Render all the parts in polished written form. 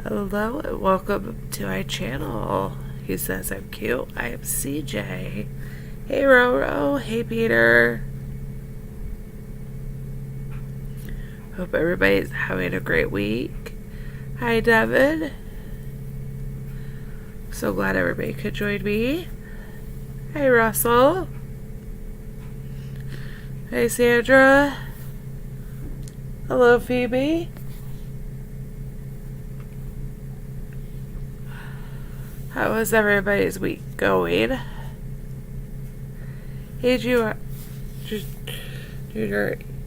Hello and welcome to my channel. He says I'm cute. I am CJ. Hey Roro. Hey Peter. Hope everybody's having a great week. Hi Devin. So glad everybody could join me. Hey Russell. Hey Sandra. Hello Phoebe. How is everybody's week going? Hey Junior.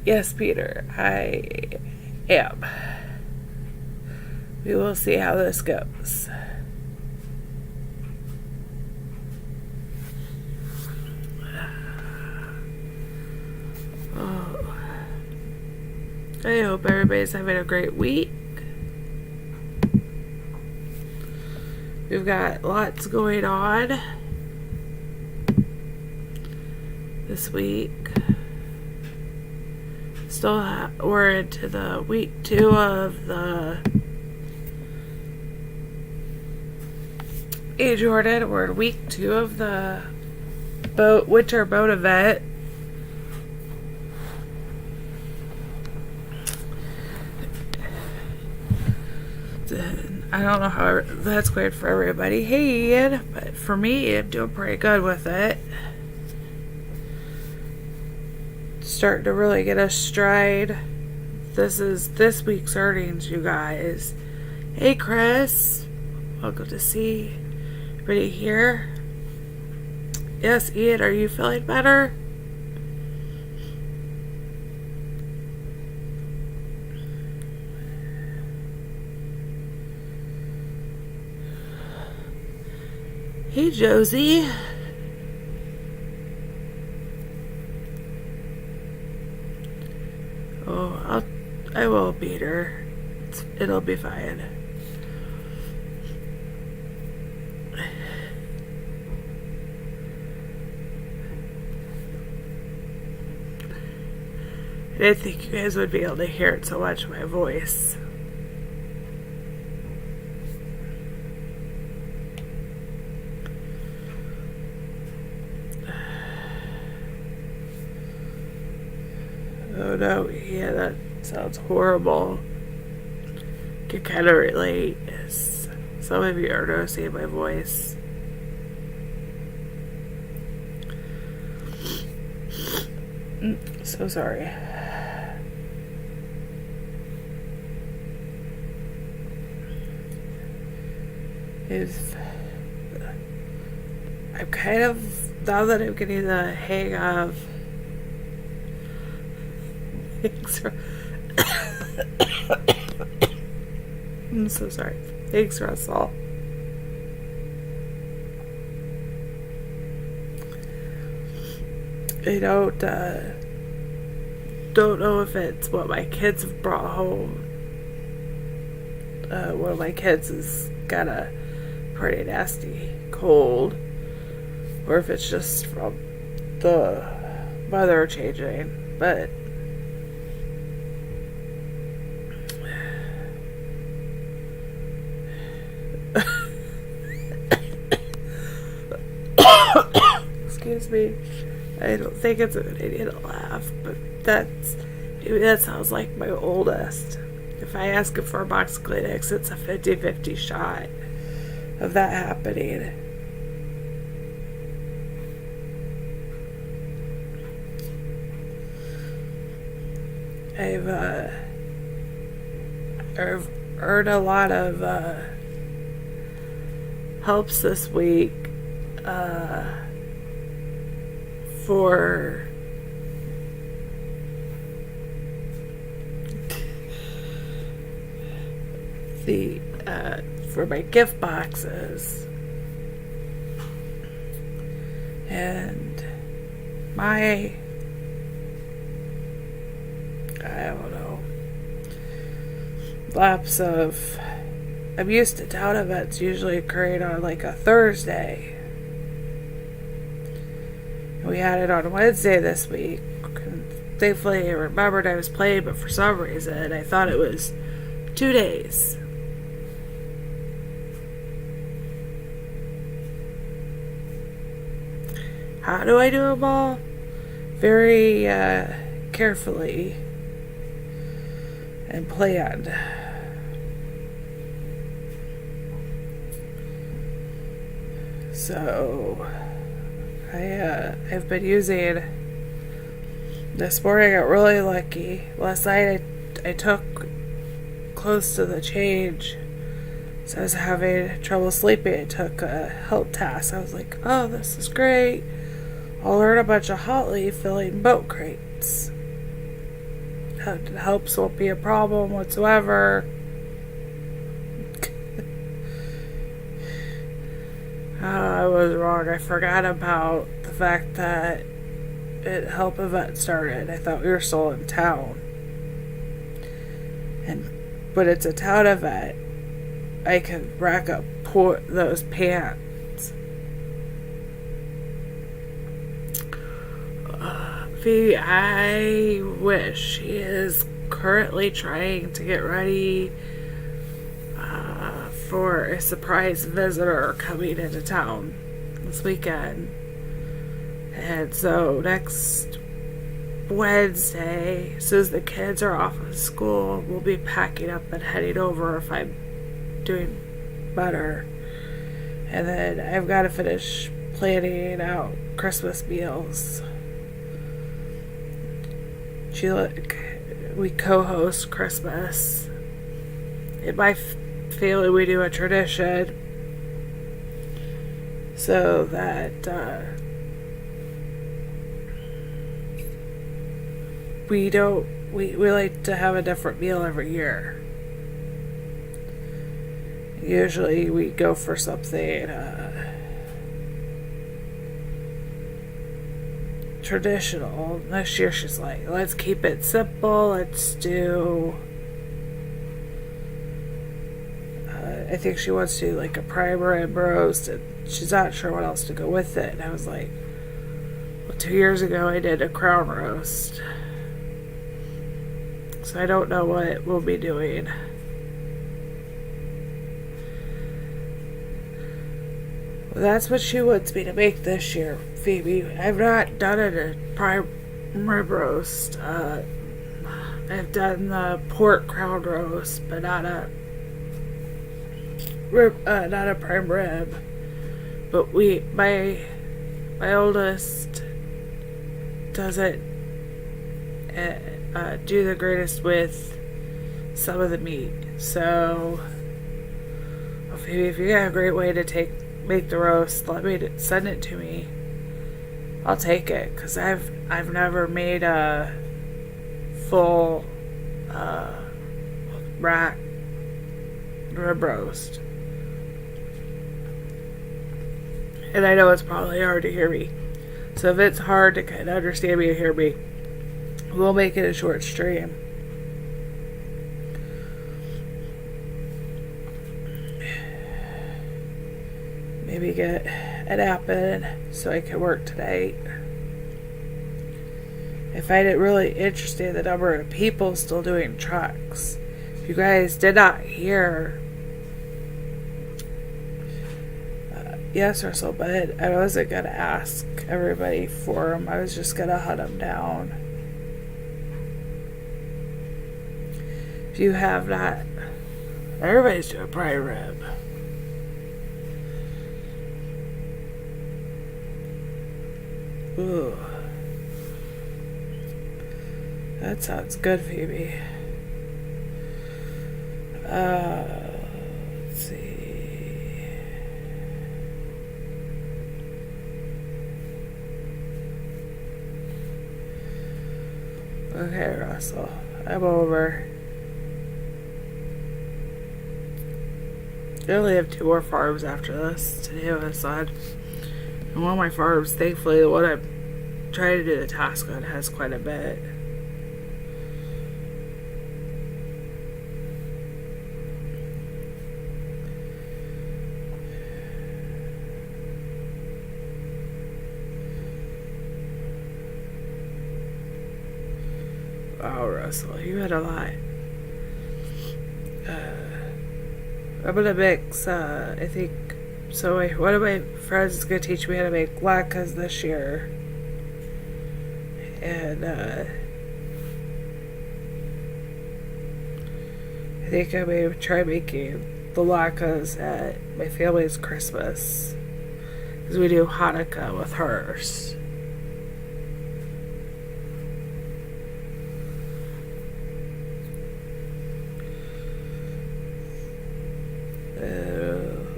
Yes, Peter, I am. We will see how this goes. Oh. I hope everybody's having a great week. We've got lots going on this week. We're into the week 2 of the Hey Jordan, we're in week 2 of the winter boat event. I don't know how that's going for everybody. Hey Ian, but for me, I'm doing pretty good with it. Starting to really get a stride. This is this week's earnings, you guys. Hey Chris, welcome to see everybody here. Yes, Ian, are you feeling better? Hey Josie. Oh, I will beat her. It'll be fine. I didn't think you guys would be able to hear it so much, my voice. Oh no, yeah, that sounds horrible. I can kind of relate. Some of you are noticing my voice. So sorry. I'm kind of, now that I'm getting the hang of I'm so sorry. Thanks, Russell. I don't know if it's what my kids have brought home. One of my kids has got a pretty nasty cold, or if it's just from the weather changing, but excuse me, I don't think it's a good idea to laugh, but that sounds like my oldest. If I ask him for a box of Kleenex, it's a 50-50 shot of that happening. I've earned a lot of helps this week for the for my gift boxes, and I don't know, lapse of, I'm used to town events usually occurring on like a Thursday. We had it on Wednesday this week. Thankfully I remembered I was playing, but for some reason I thought it was 2 days. How do I do them all? Very carefully and planned. So I've been using. This morning I got really lucky. Last night I took close to the change, so I was having trouble sleeping. I took a health task. I was like, oh, this is great. I'll learn a bunch of hot leaf filling boat crates. It helps, won't be a problem whatsoever. I was wrong. I forgot about the fact that help event started. I thought we were still in town. But it's a town event. I can rack up those pants. Phoebe, I wish. She is currently trying to get ready for a surprise visitor coming into town this weekend. And so next Wednesday, as soon as the kids are off of school, we'll be packing up and heading over if I'm doing better. And then I've got to finish planning out Christmas meals. We co-host Christmas. In my family, we do a tradition so that we like to have a different meal every year. Usually we go for something traditional. This year she's like, let's keep it simple. Let's do I think she wants to do like a prime rib roast, and she's not sure what else to go with it. And I was like, well, 2 years ago I did a crown roast, so I don't know what we'll be doing. Well, that's what she wants me to make this year, Phoebe. I've not done a prime rib roast. I've done the pork crown roast, but not a prime rib. But my oldest doesn't do the greatest with some of the meat. So, Phoebe, if you got a great way to make the roast, send it to me. I'll take it, because I've never made a full rack rib roast. And I know it's probably hard to hear me. So if it's hard to kind of understand me and hear me, we'll make it a short stream. Maybe get an app in so I can work tonight. I find it really interesting the number of people still doing trucks. If you guys did not hear, yes, Russell, but I wasn't going to ask everybody for them. I was just going to hunt them down. If you have not, everybody's doing prime rib. Ooh. That sounds good, Phoebe. Let's see. Okay, Russell. I'm over. I only have 2 more farms after this to do this on. And one of my farms, thankfully, the one I'm trying to do the task on, has quite a bit. Wow, Russell, you had a lot. I'm gonna mix, I think, So one of my friends is going to teach me how to make latkes this year. And I think I may try making the latkes at my family's Christmas. Because we do Hanukkah with hers.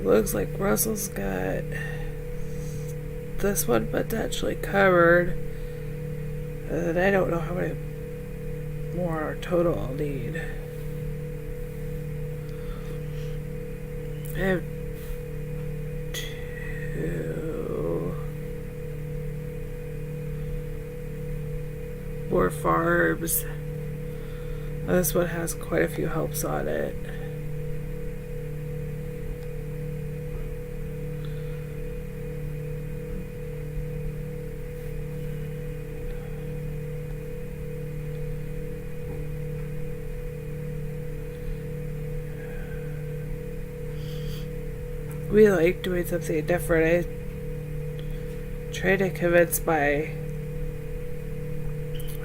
Looks like Russell's got this one potentially covered. And I don't know how many more total I'll need. I have 2 more farms. This one has quite a few helps on it. We like doing something different. I try to convince my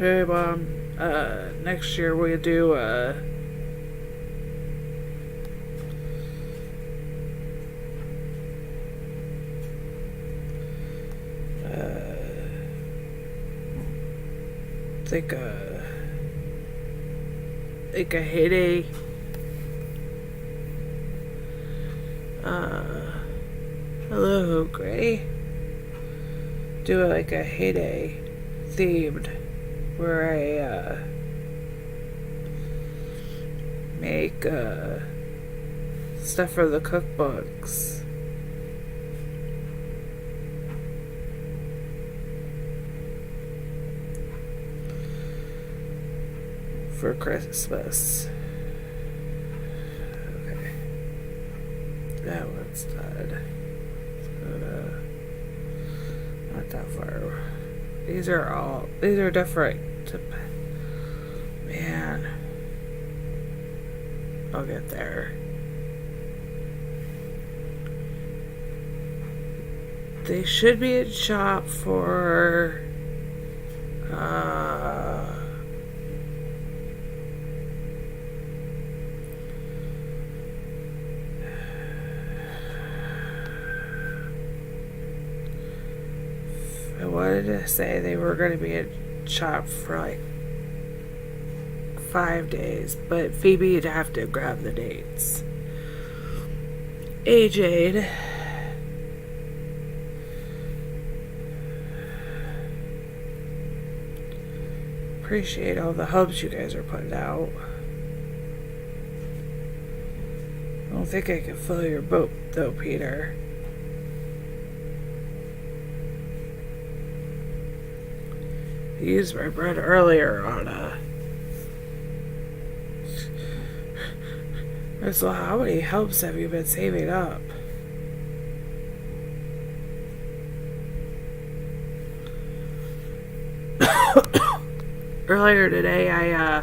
mom next year we'll do like a heyday hello Gray, do like a heyday themed where I make stuff for the cookbooks. For Christmas. Okay. That one's done. Not that far. These are different. Man. I'll get there. They should be in shop for I wanted to say they were going to be in shop for like 5 days, but Phoebe would have to grab the dates. Hey Jade. Appreciate all the hubs you guys are putting out. I don't think I can fill your boat though, Peter. I used my bread earlier on so how many helps have you been saving up? Earlier today I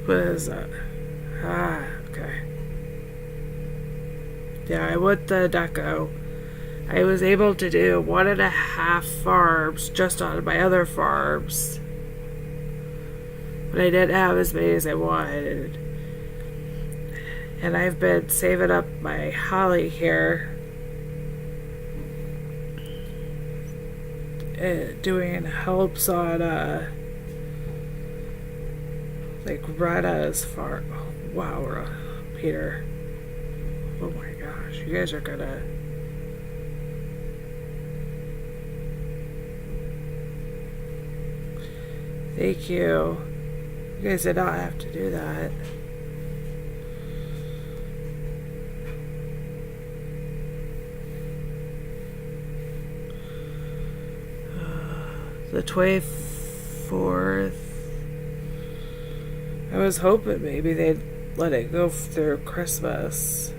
what is that? Okay. Yeah, I went the deco. I was able to do 1.5 farms just on my other farms. But I didn't have as many as I wanted. And I've been saving up my holly here. Doing helps on, like Retta's farm. Oh, wow, Peter. Oh my gosh, you guys are gonna... Thank you. You guys did not have to do that. The 24th. I was hoping maybe they'd let it go through Christmas.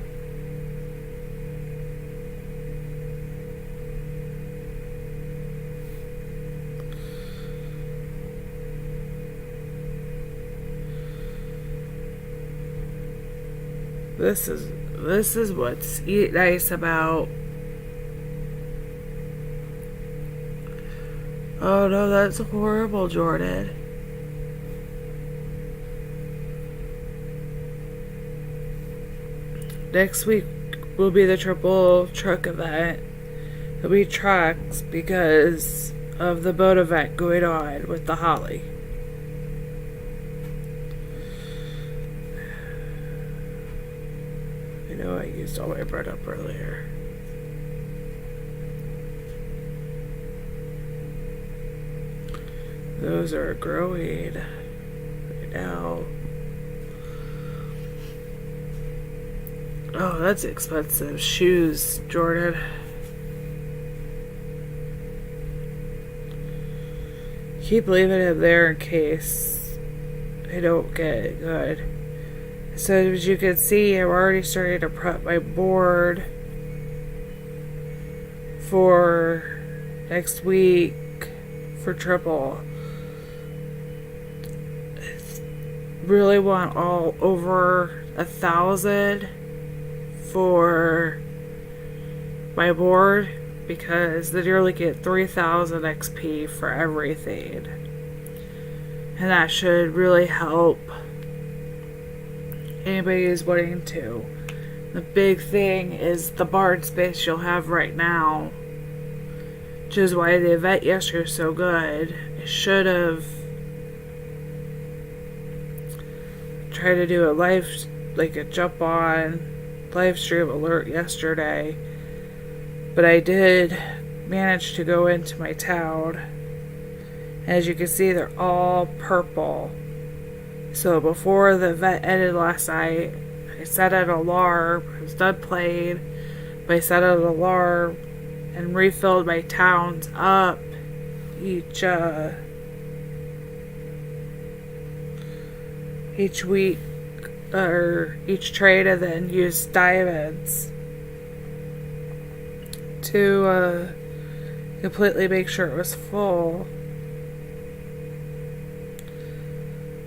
This is what's nice about. Oh no, that's horrible, Jordan. Next week will be the triple truck event. There'll be trucks because of the boat event going on with the Holly. I know I used all my bread up earlier. Those are growing right now. Oh, that's expensive. Shoes, Jordan. Keep leaving him there in case I don't get it good. So as you can see, I'm already starting to prep my board for next week for triple. Really want all over 1,000 for my board because then you're looking at 3,000 XP for everything, and that should really help anybody who's wanting to. The big thing is the barn space you'll have right now, which is why the event yesterday was so good. I should have tried to do a live, like a jump on live stream alert yesterday, but I did manage to go into my town. As you can see, they're all purple. So before the event ended last night, I set an alarm. I was done playing, but I set an alarm and refilled my towns up each week or each trade, and then used diamonds to completely make sure it was full,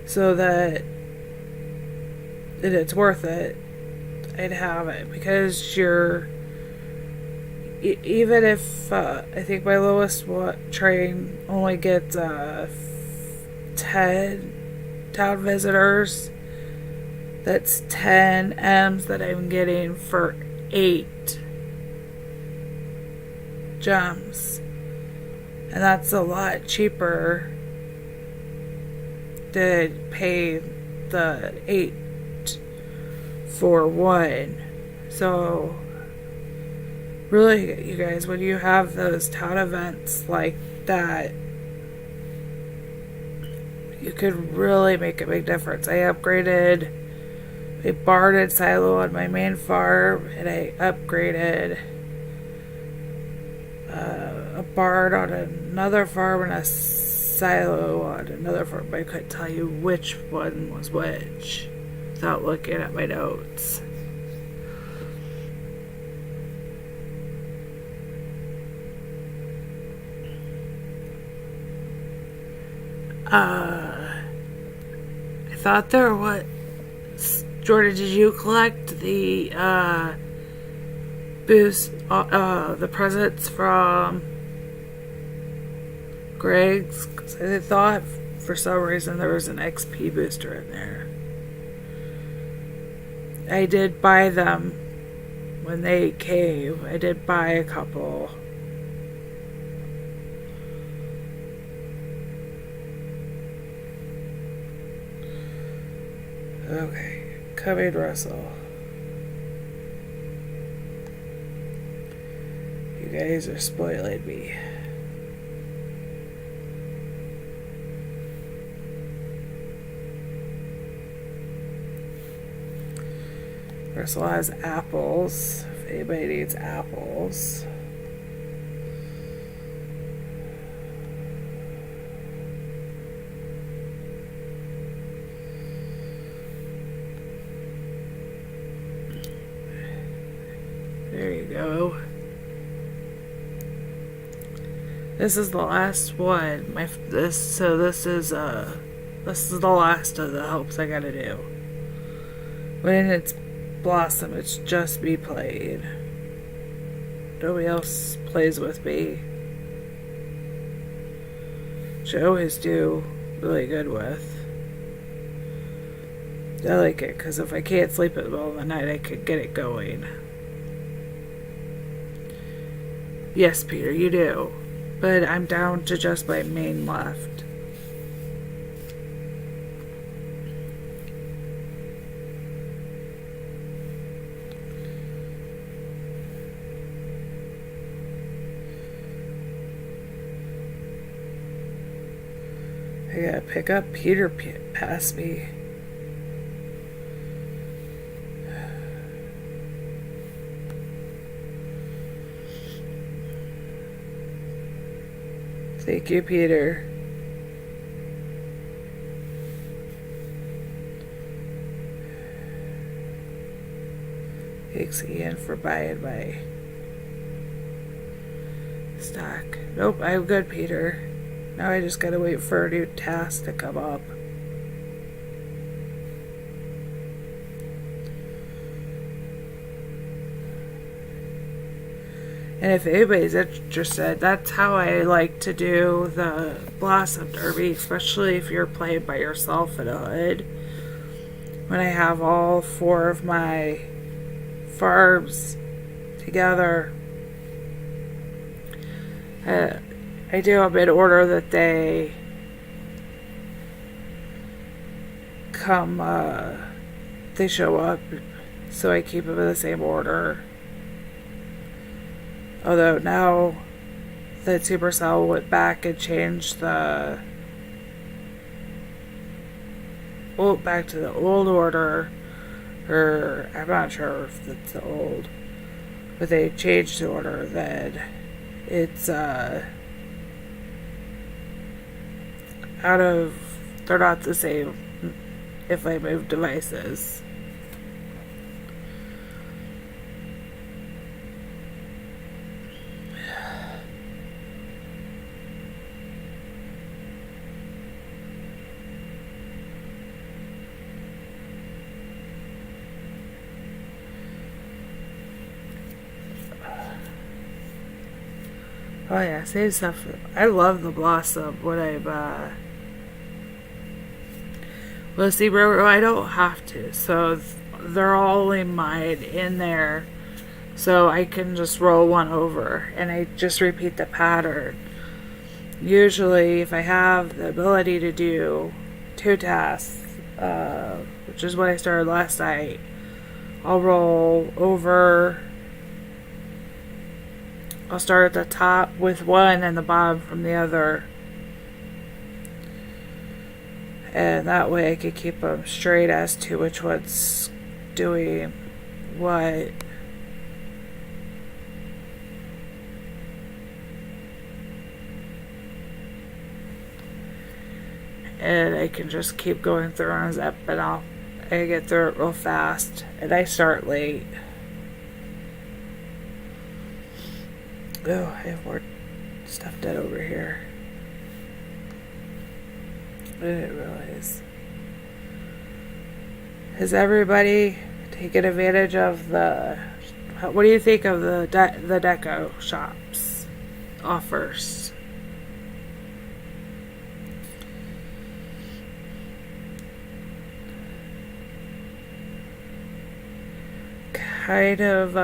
so that it's worth it. I'd have it because you're even if I think my lowest train only gets 10 town visitors. That's 10 M's that I'm getting for 8 gems. And that's a lot cheaper to pay the 8 for 1. So, really, you guys, when you have those town events like that, you could really make a big difference. I upgraded a barn and silo on my main farm, and I upgraded a barn on another farm and a silo on another farm. I couldn't tell you which one was which without looking at my notes. I thought there was... Jordan, did you collect the boost, the presents from Greg's? 'Cause I thought for some reason there was an XP booster in there. I did buy them when they came. I did buy a couple. Okay. Coming, Russell. You guys are spoiling me. Russell has apples, if anybody needs apples. There you go. This is the last one. This is the last of the helps I gotta do. When it's Blossom, it's just me playing. Nobody else plays with me. Which I always do really good with. I like it because if I can't sleep at the middle of the night, I could get it going. Yes, Peter, you do. But I'm down to just my main left. I gotta pick up Peter past me. Thank you, Peter. Thanks, Ian, for buying my stock. Nope, I'm good, Peter. Now I just gotta wait for a new task to come up. And if anybody's interested, that's how I like to do the Blossom Derby, especially if you're playing by yourself in a hood. When I have all 4 of my farms together, I do them in order that they come, they show up, so I keep them in the same order. Although now that Supercell went back and changed back to the old order, or I'm not sure if it's the old, but they changed the order, then it's they're not the same if I move devices. Oh yeah, save stuff. I love the Blossom when I'm, well, see, bro, I don't have to, so they're all in mine in there, so I can just roll one over, and I just repeat the pattern. Usually, if I have the ability to do 2 tasks, which is what I started last night, I'll roll over. I'll start at the top with one and the bottom from the other. And that way I could keep them straight as to which one's doing what. And I can just keep going through on a zip, and I get through it real fast. And I start late. Oh, I have more stuff dead over here. I didn't realize. Has everybody taken advantage of the... What do you think of the deco shops offers? Kind of,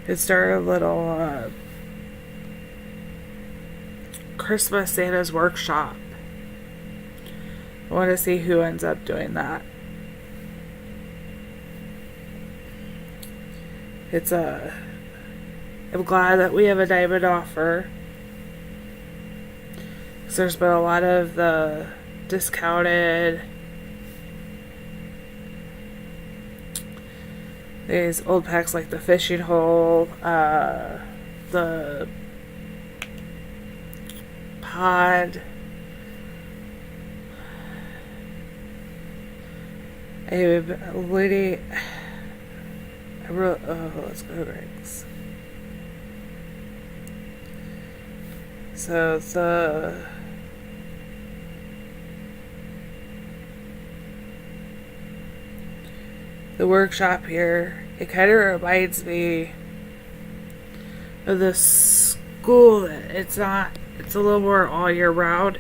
it started a little Christmas Santa's workshop. I want to see who ends up doing that. It's I'm glad that we have a diamond offer, because there's been a lot of the discounted, these old packs like the fishing hole, the pod. Let's go to Greg's. So the workshop here, it kind of reminds me of the school. It's a little more all year round.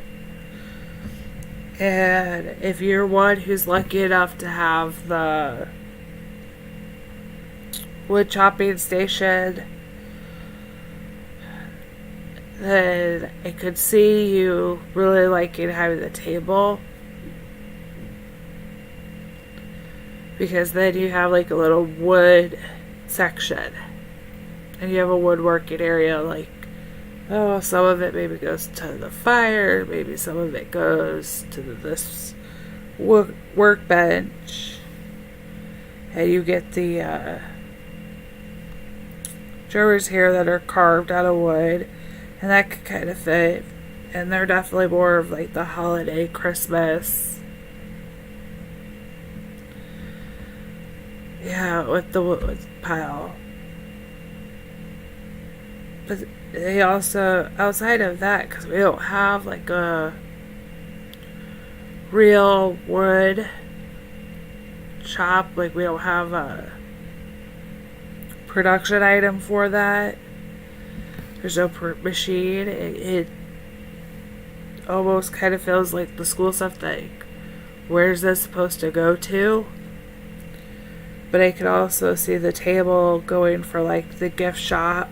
And if you're one who's lucky enough to have the wood chopping station, then I could see you really liking having the table, because then you have like a little wood section and you have a woodworking area. Like, oh, some of it maybe goes to the fire, maybe some of it goes to this workbench, and you get the drawers here that are carved out of wood, and that could kind of fit. And they're definitely more of like the holiday Christmas. Yeah, with the wood pile. But they also, outside of that, because we don't have like a real wood shop, like we don't have a production item for that. There's no machine. It almost kind of feels like the school stuff, like, where's this supposed to go to? But I could also see the table going for like the gift shop.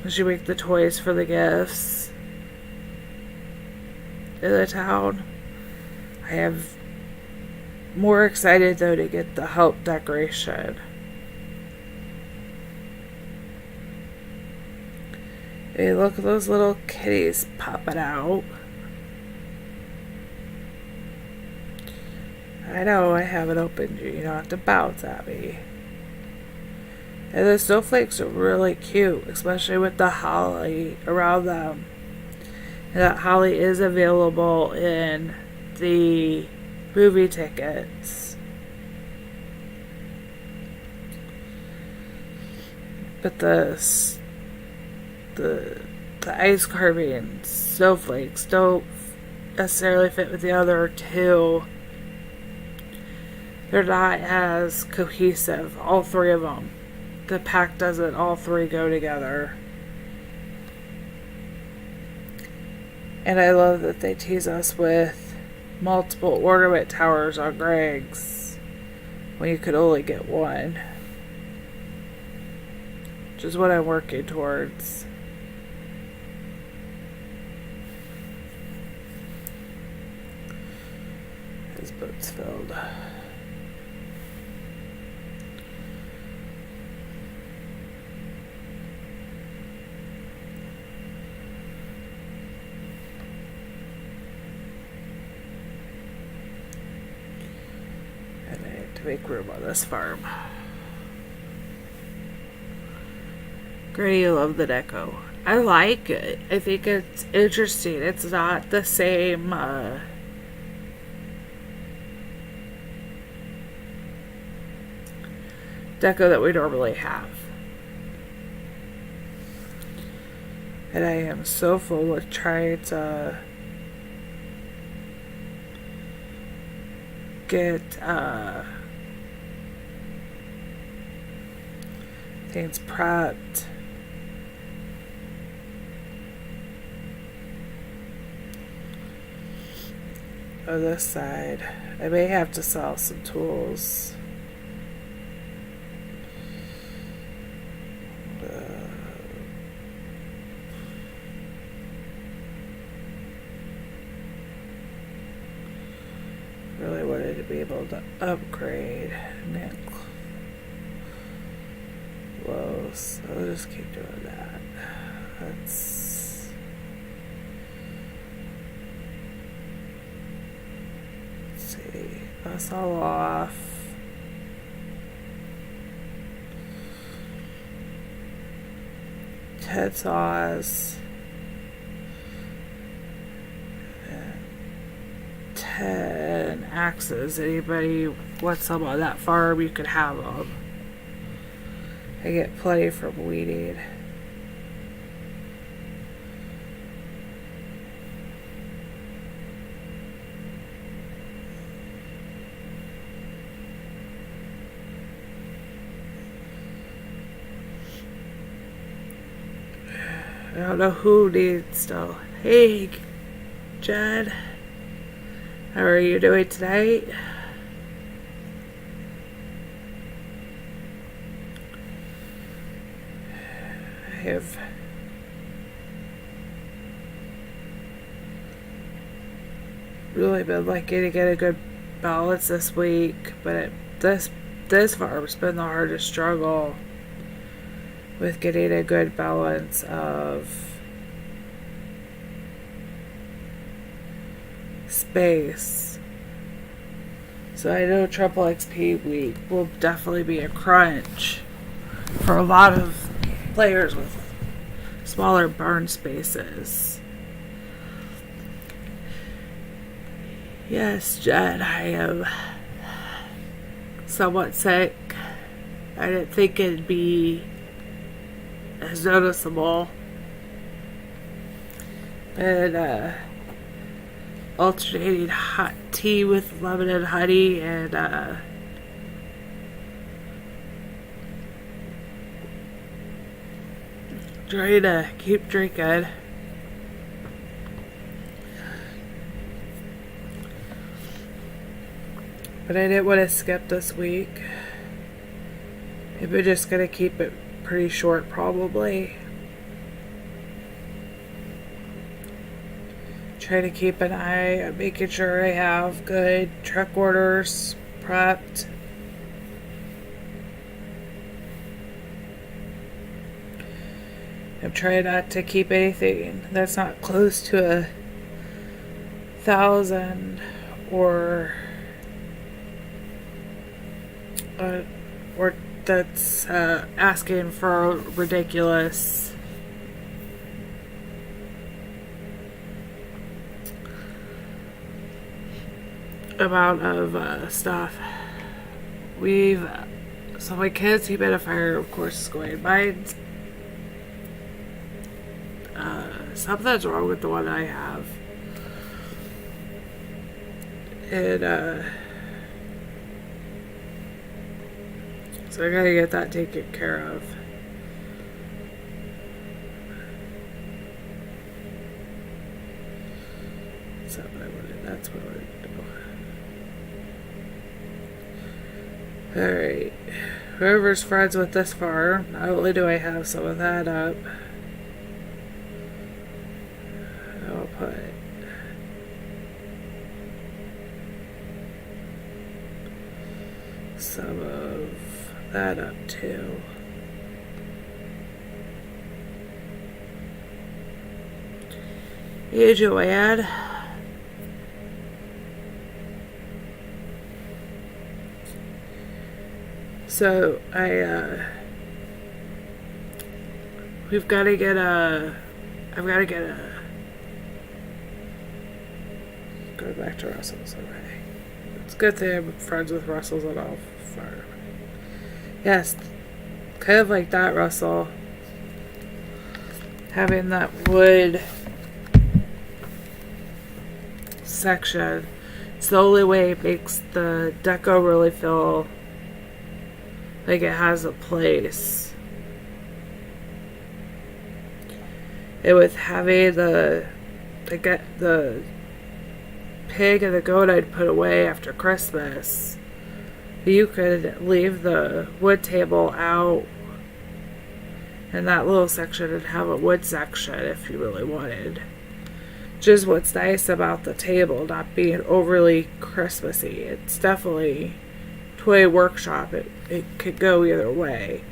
You make the toys for the gifts in the town. I am more excited though to get the help decoration. Hey, look at those little kitties popping out. I know I haven't opened you. You don't have to bounce at me. And the snowflakes are really cute, especially with the holly around them. And that holly is available in the movie tickets. But the ice carving snowflakes don't necessarily fit with the other two. They're not as cohesive, all three of them. The pack doesn't all three go together. And I love that they tease us with multiple ornament towers on Greg's when you could only get one. Which is what I'm working towards. His boat's filled. To make room on this farm. Grady, you love the deco. I like it. I think it's interesting. It's not the same deco that we normally have. And I am so full with trying to get things prepped. On this side, I may have to sell some tools. Really wanted to be able to upgrade Nick. Whoa, so I'll just keep doing that. Let's see. That's all off. Head saws. 10 axes. Anybody wants some on that farm, you could have them. I get plenty from weeding. don't know who needs to. Hey, Jed. How are you doing tonight? I have really been lucky to get a good balance this week, but this farm's been the hardest struggle with getting a good balance of space. So I know Triple XP week will definitely be a crunch for a lot of players with smaller burn spaces. Yes, Jed, I am somewhat sick. I didn't think it'd be as noticeable. And alternating hot tea with lemon and honey and trying to keep drinking. But I didn't want to skip this week. We're just going to keep it pretty short, probably. Try to keep an eye on making sure I have good truck orders prepped. I'm trying not to keep anything that's not close to 1,000 or that's asking for a ridiculous amount of stuff. So my kids' humidifier, of course, is going. Mine's something's wrong with the one I have, and so I gotta get that taken care of. That's what I wanted to do. Alright. Whoever's friends with this farm, not only do I have some of that up, I'll put some of that up too. Hey, Joanne. So we've got to get I've got to get go back to Russell's already. It's a good thing I'm friends with Russell's at all farm. Yes, kind of like that, Russell. Having that wood section, it's the only way it makes the deco really feel like it has a place. And with having the pig and the goat I'd put away after Christmas, you could leave the wood table out and that little section and have a wood section if you really wanted. Just what's nice about the table not being overly Christmassy. It's definitely toy workshop. It could go either way.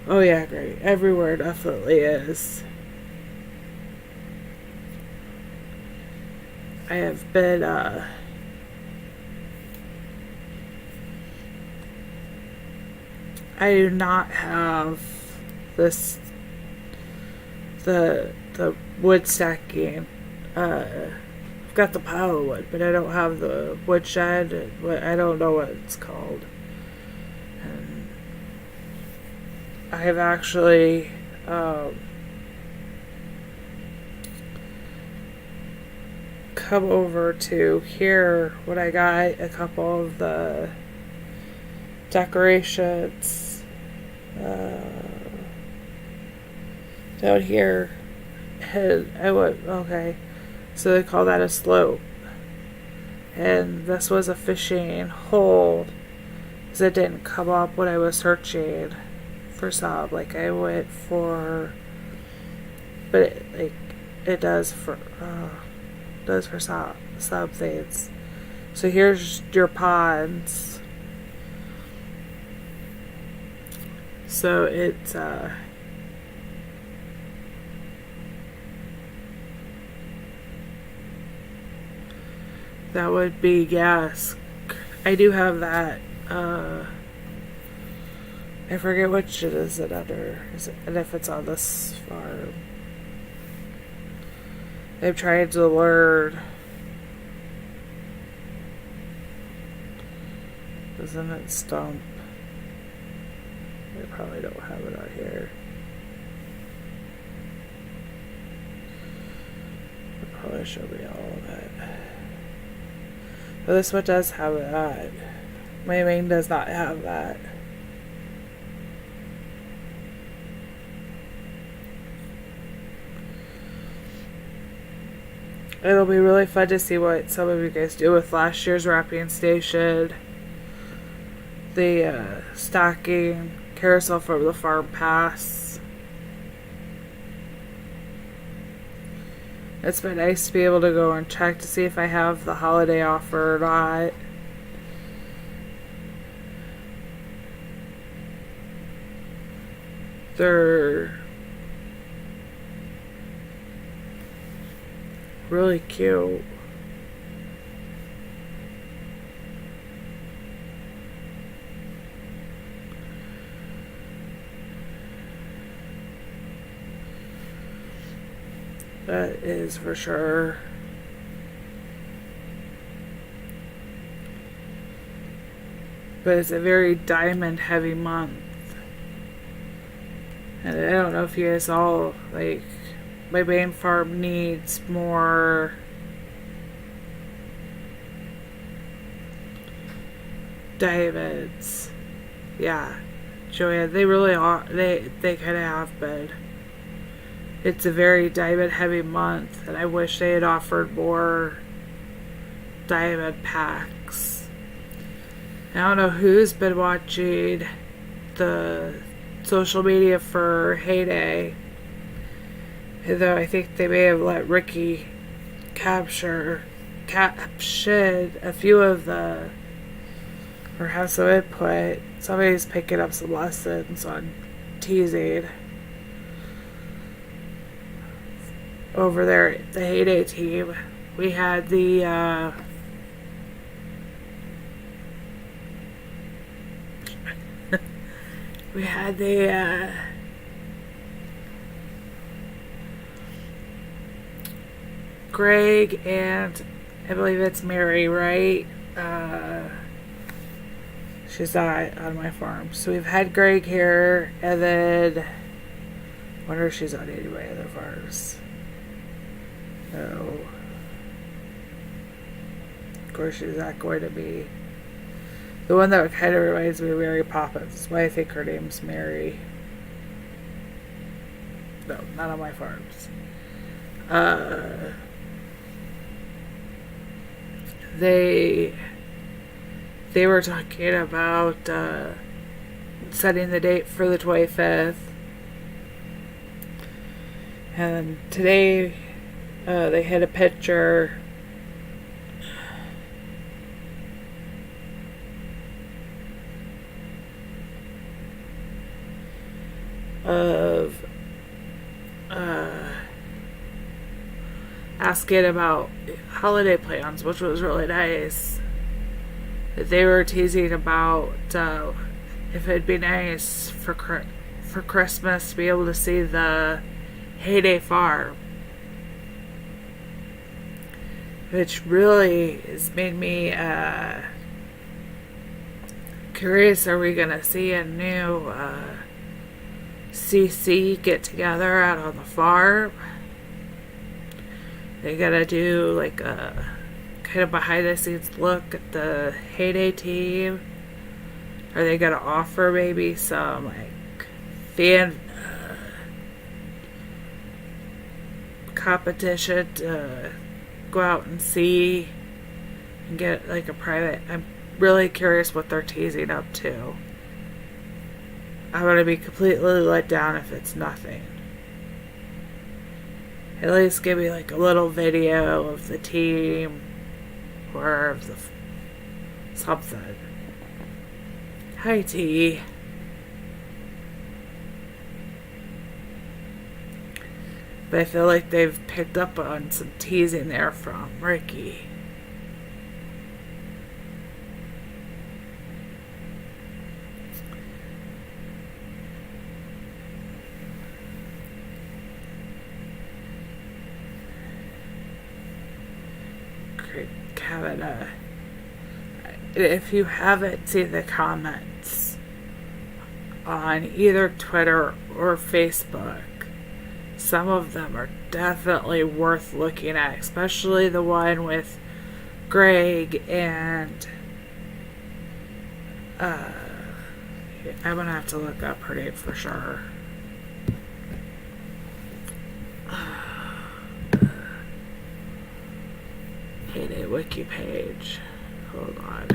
Oh yeah, great. Everywhere definitely is. I have been I do not have this the wood stacking. I've got the pile of wood, but I don't have the wood shed. I don't know what it's called. And I have actually come over to here when I got a couple of the decorations Down here, I went, okay, so they call that a slope. And this was a fishing hole, because it didn't come up when I was searching for sub. Like, I went for, but it does for sub things. So here's your ponds. So it's that would be, yes. I do have that. I forget which it is it under. And if it's on this farm. I'm trying to learn. Isn't it stump? I probably don't have it on here. It probably should be all of it. But this one does have that. My main does not have that. It'll be really fun to see what some of you guys do with last year's wrapping station. The stocking carousel from the farm pass. It's been nice to be able to go and check to see if I have the holiday offer or not. They're really cute. That is for sure. But it's a very diamond heavy month. And I don't know if you guys saw, like, my main farm needs more diamonds. Yeah. Joanne, they really are. They kind of have been. It's a very diamond heavy month, and I wish they had offered more diamond packs. I don't know who's been watching the social media for Heyday, though I think they may have let Ricky caption a few of the, or have some input. Somebody's picking up some lessons on teasing over there at the Heyday team. We had the Greg and I believe it's Mary, right? She's not on my farm. So we've had Greg here, and then I wonder if she's on any of my other farms. No. Of course, she's not going to be. The one that kind of reminds me of Mary Poppins. That's why I think her name's Mary. No, not on my farms. They were talking about setting the date for the 25th. And today they had a picture of asking about holiday plans, which was really nice. They were teasing about if it'd be nice for Christmas to be able to see the Heyday farm, which really has made me curious. Are we gonna see a new CC get together out on the farm? They gotta do like a kind of behind the scenes look at the Heyday team. Are they gonna offer maybe some like fan competition to go out and see and get like a private. I'm really curious what they're teasing up to. I'm going to be completely let down if it's nothing. At least give me like a little video of the team or of the something. Hi, T. But I feel like they've picked up on some teasing there from Ricky. Kevin, if you haven't seen the comments on either Twitter or Facebook, some of them are definitely worth looking at, especially the one with Greg and I'm gonna have to look up her name for sure. Heyday wiki page. Hold on.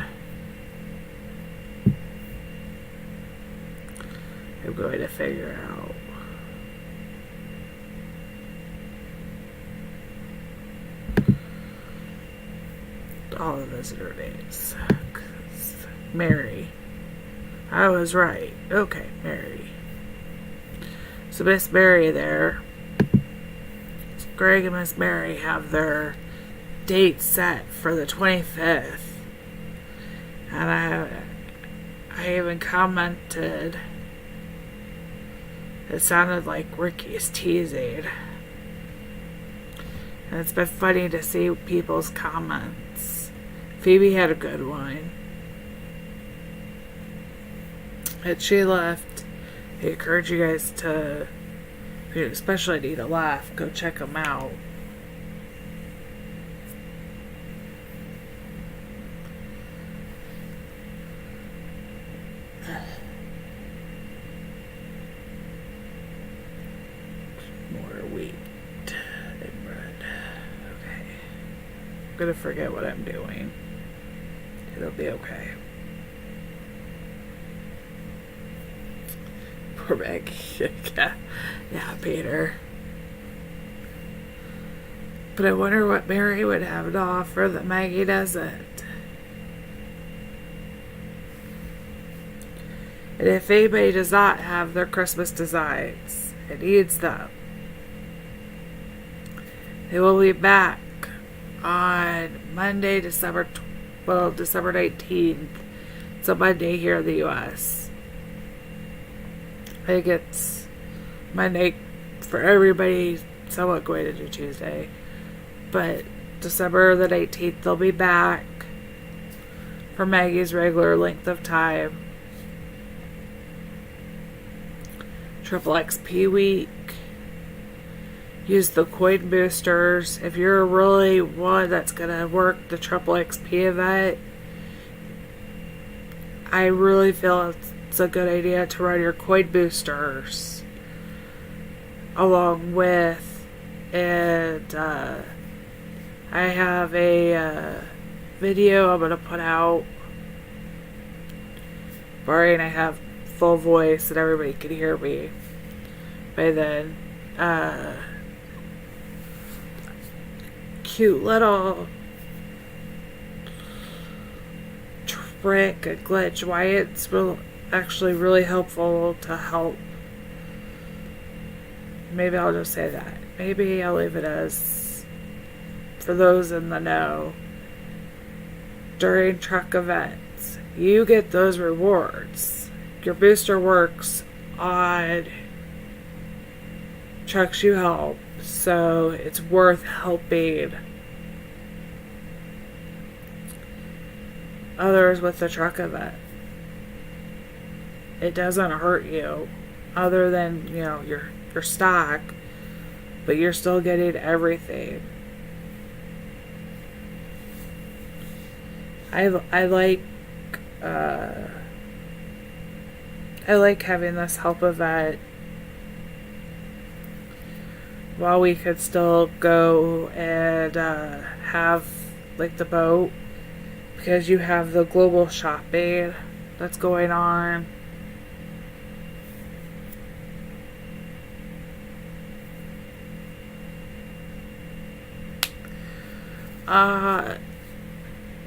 I'm going to figure out. All the visitor names. Mary. I was right. Okay, Mary. So Miss Mary there. Greg and Miss Mary have their date set for the 25th. And I even commented, it sounded like Ricky's teasing. And it's been funny to see people's comments. Phoebe had a good one. And she left. I encourage you guys to, if you especially need a laugh, go check them out. More wheat and bread. Okay. I'm gonna forget what I'm doing. It'll be okay. Poor Maggie. Yeah, Peter. But I wonder what Mary would have to offer that Maggie doesn't. And if anybody does not have their Christmas designs and needs them, they will be back on Monday, December 19th. It's a Monday here in the U.S. I think it's Monday for everybody, somewhat going into Tuesday. But December the 19th, they'll be back for Maggie's regular length of time. Triple XP week. Use the coin boosters. If you're really one that's going to work the Triple XP event, I really feel it's a good idea to run your coin boosters along with, and I have a video I'm going to put out, barring I have full voice and everybody can hear me by then. Cute little trick, a glitch, why it's actually really helpful to help. Maybe I'll just say that. Maybe I'll leave it as for those in the know. During truck events, you get those rewards. Your booster works on trucks you help, so it's worth helping others with the truck event. It doesn't hurt you other than, you know, your stock, but you're still getting everything. I like having this help event while we could still go and have like the boat, because you have the global shopping that's going on.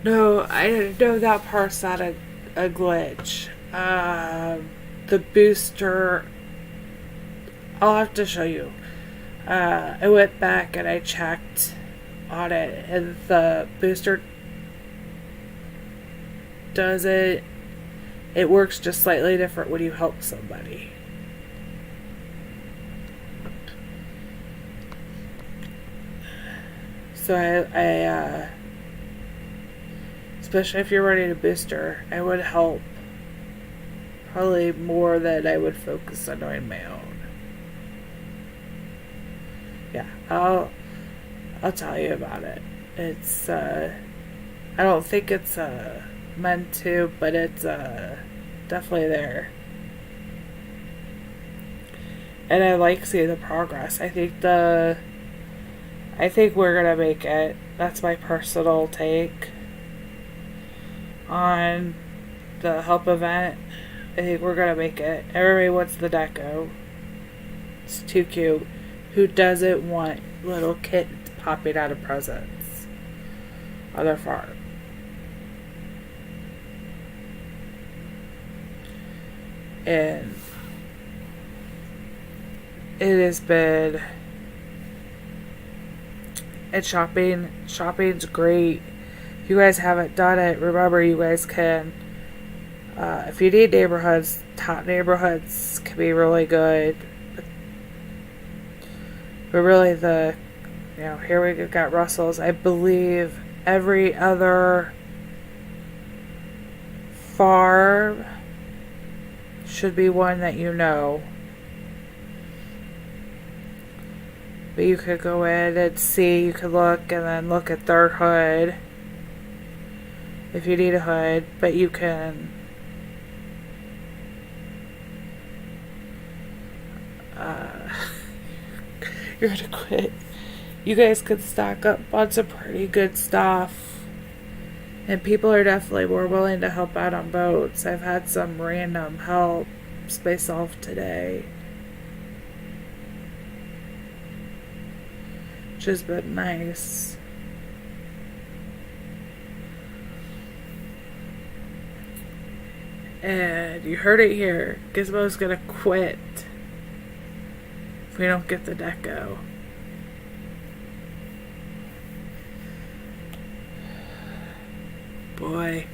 No, I didn't know that part's not a glitch. The booster, I'll have to show you. I went back and I checked on it, and the booster does it. It works just slightly different when you help somebody. So I especially if you're running a booster, I would help probably more than I would focus on doing my own. Yeah, I'll tell you about it. It's I don't think it's meant to, but it's definitely there. And I like seeing the progress. I think we're gonna make it. That's my personal take on the help event. I think we're gonna make it. Everybody wants the deco. It's too cute. Who doesn't want little kittens popping out of presents on their farm? And it has been, and shopping's great. If you guys haven't done it, remember you guys can. If you need neighborhoods, top neighborhoods can be really good. But really here we got Russell's. I believe every other farm should be one that you know. But you could go in and see, you could look and then look at their hood if you need a hood, but you can you're gonna quit. You guys could stock up on some pretty good stuff, and people are definitely more willing to help out on boats. I've had some random help myself today, which has been nice. And you heard it here. Gizmo's gonna quit if we don't get the deco. Boy,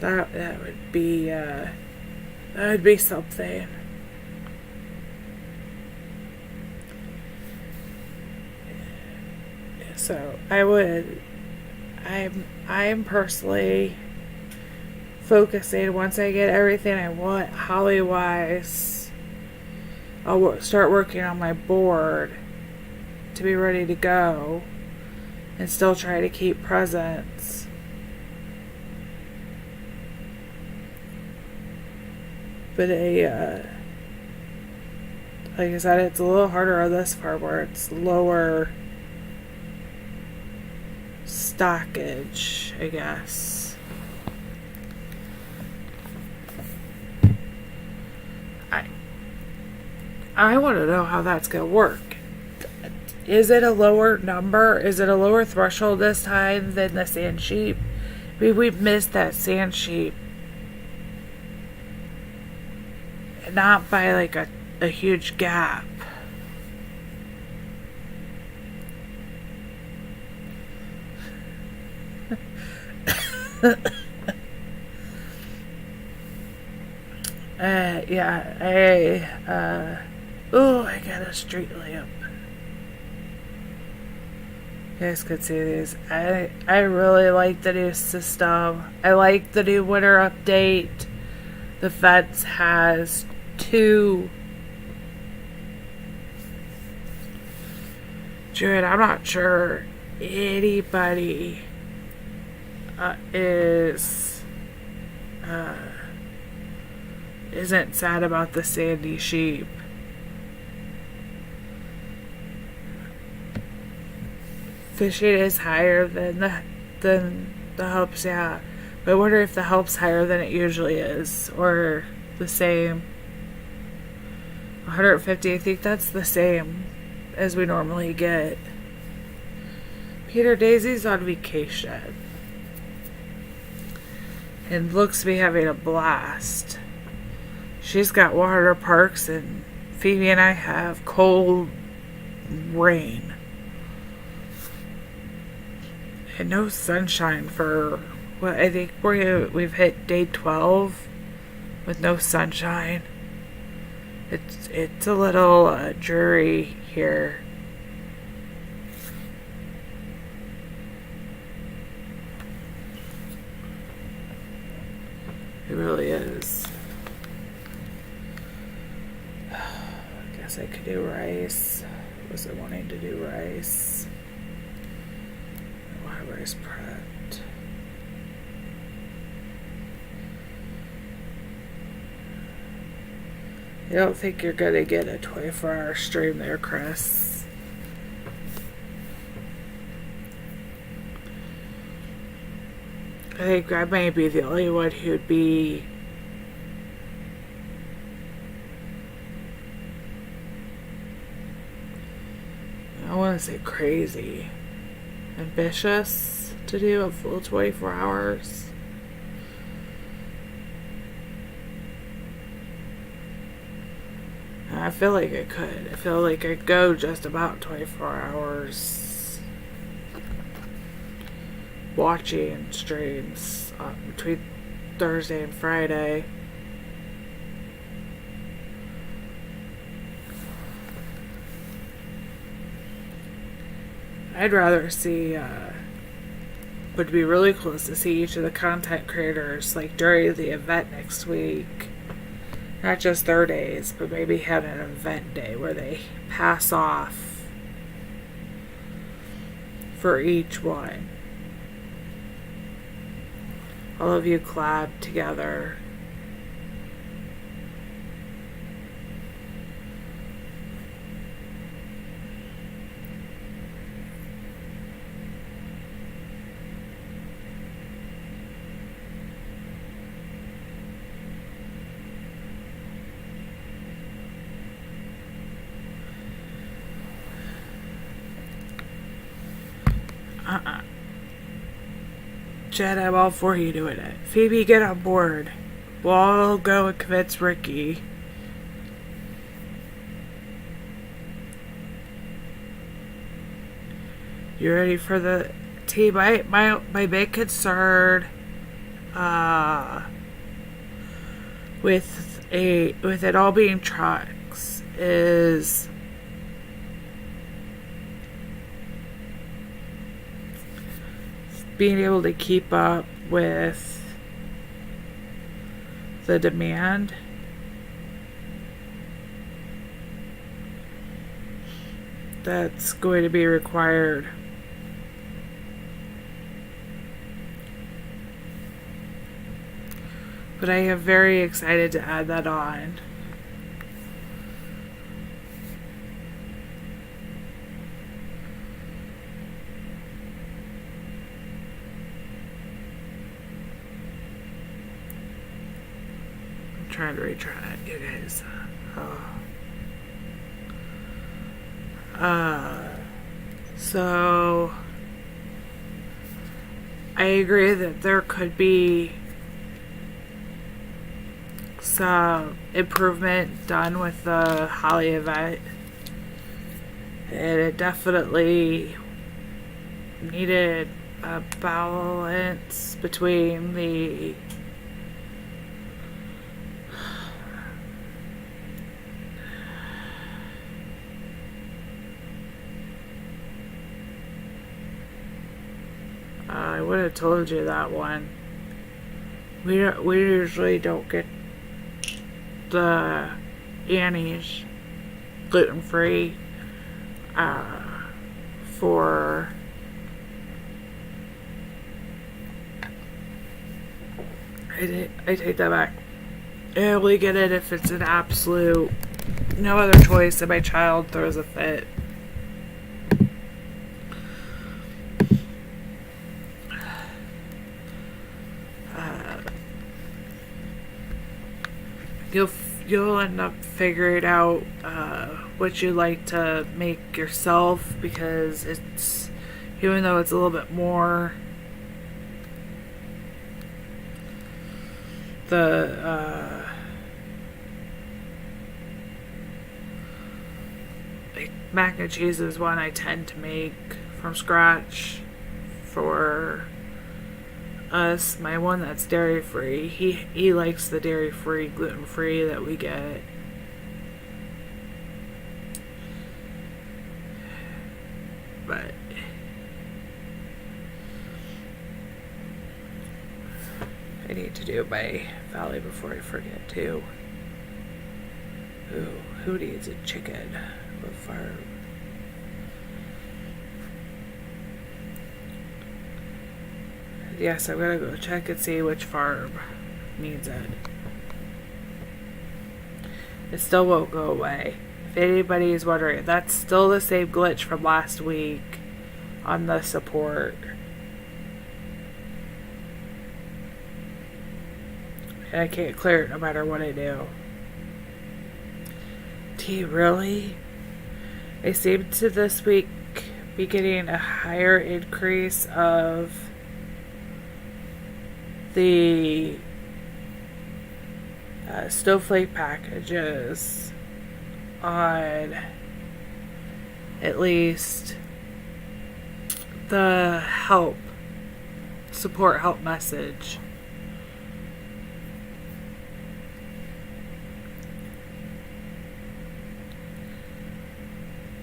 that would be something. So I'm personally focusing, once I get everything I want Holly wise, I'll start working on my board to be ready to go and still try to keep presents. But like I said, it's a little harder on this part where it's lower stockage, I guess. I want to know how that's going to work. Is it a lower number? Is it a lower threshold this time than the sand sheep? We missed that sand sheep. Not by like a huge gap. I got a street lamp. You guys could see these. I really like the new system. I like the new winter update. The fence has 2. Jared, I'm not sure anybody isn't sad about the sandy sheep. Fishing is higher than the helps, yeah. But I wonder if the help's higher than it usually is, or the same. 150, I think that's the same as we normally get. Peter, Daisy's on vacation and looks to be having a blast. She's got water parks, and Phoebe and I have cold rain. And no sunshine for what I think we've hit day 12 with no sunshine. It's a little dreary here. It really is. I guess I could do rice. Was I wanting to do rice? Why rice prepped? I don't think you're gonna get a 24-hour stream there, Chris. I think I may be the only one who'd be I want to say crazy, ambitious to do a full 24 hours. I feel like I could. I feel like I could go just about 24 hours watching streams between Thursday and Friday. I'd rather see, would be really cool to see each of the content creators, like during the event next week. Not just their days, but maybe have an event day where they pass off for each one. All of you collab together. Jed, I'm all for you doing it. Phoebe, get on board. We'll all go and convince Ricky. You ready for the tea? My big concern with it all being trucks is being able to keep up with the demand. That's going to be required. But I am very excited to add that on. Trying to retry it, you guys. So I agree that there could be some improvement done with the Holly event, and it definitely needed a balance between the I would have told you that one. We usually don't get the Annie's gluten-free for I take that back. I only get it if it's an absolute no other choice and my child throws a fit. you'll end up figuring out what you like to make yourself, because it's, even though it's a little bit more the like mac and cheese is one I tend to make from scratch for us. My one that's dairy free, he likes the dairy free, gluten free that we get. But I need to do my Valley before I forget too. Ooh, who needs a chicken with farm? Yes, I'm gonna go check and see which farm needs it. It still won't go away. If anybody's wondering, that's still the same glitch from last week on the support. And I can't clear it no matter what I do. Really? I seem to this week be getting a higher increase of the snowflake packages on at least the support help message.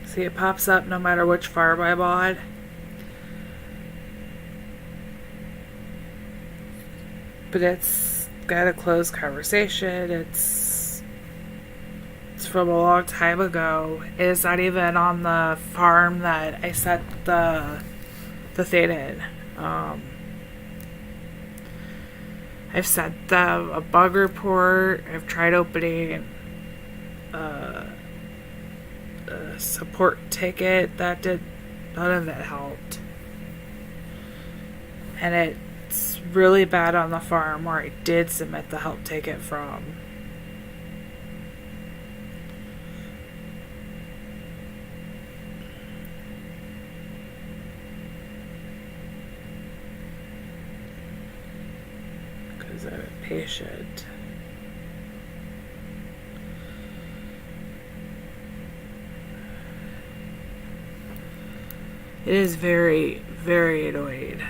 See, it pops up no matter which farm I'm on. But it's got a closed conversation. It's from a long time ago. It's not even on the farm that I set the thing in. I've sent them a bug report. I've tried opening a support ticket. None of it helped. And it's really bad on the farm where I did submit the help ticket from. Because I'm impatient. It is very, very annoying.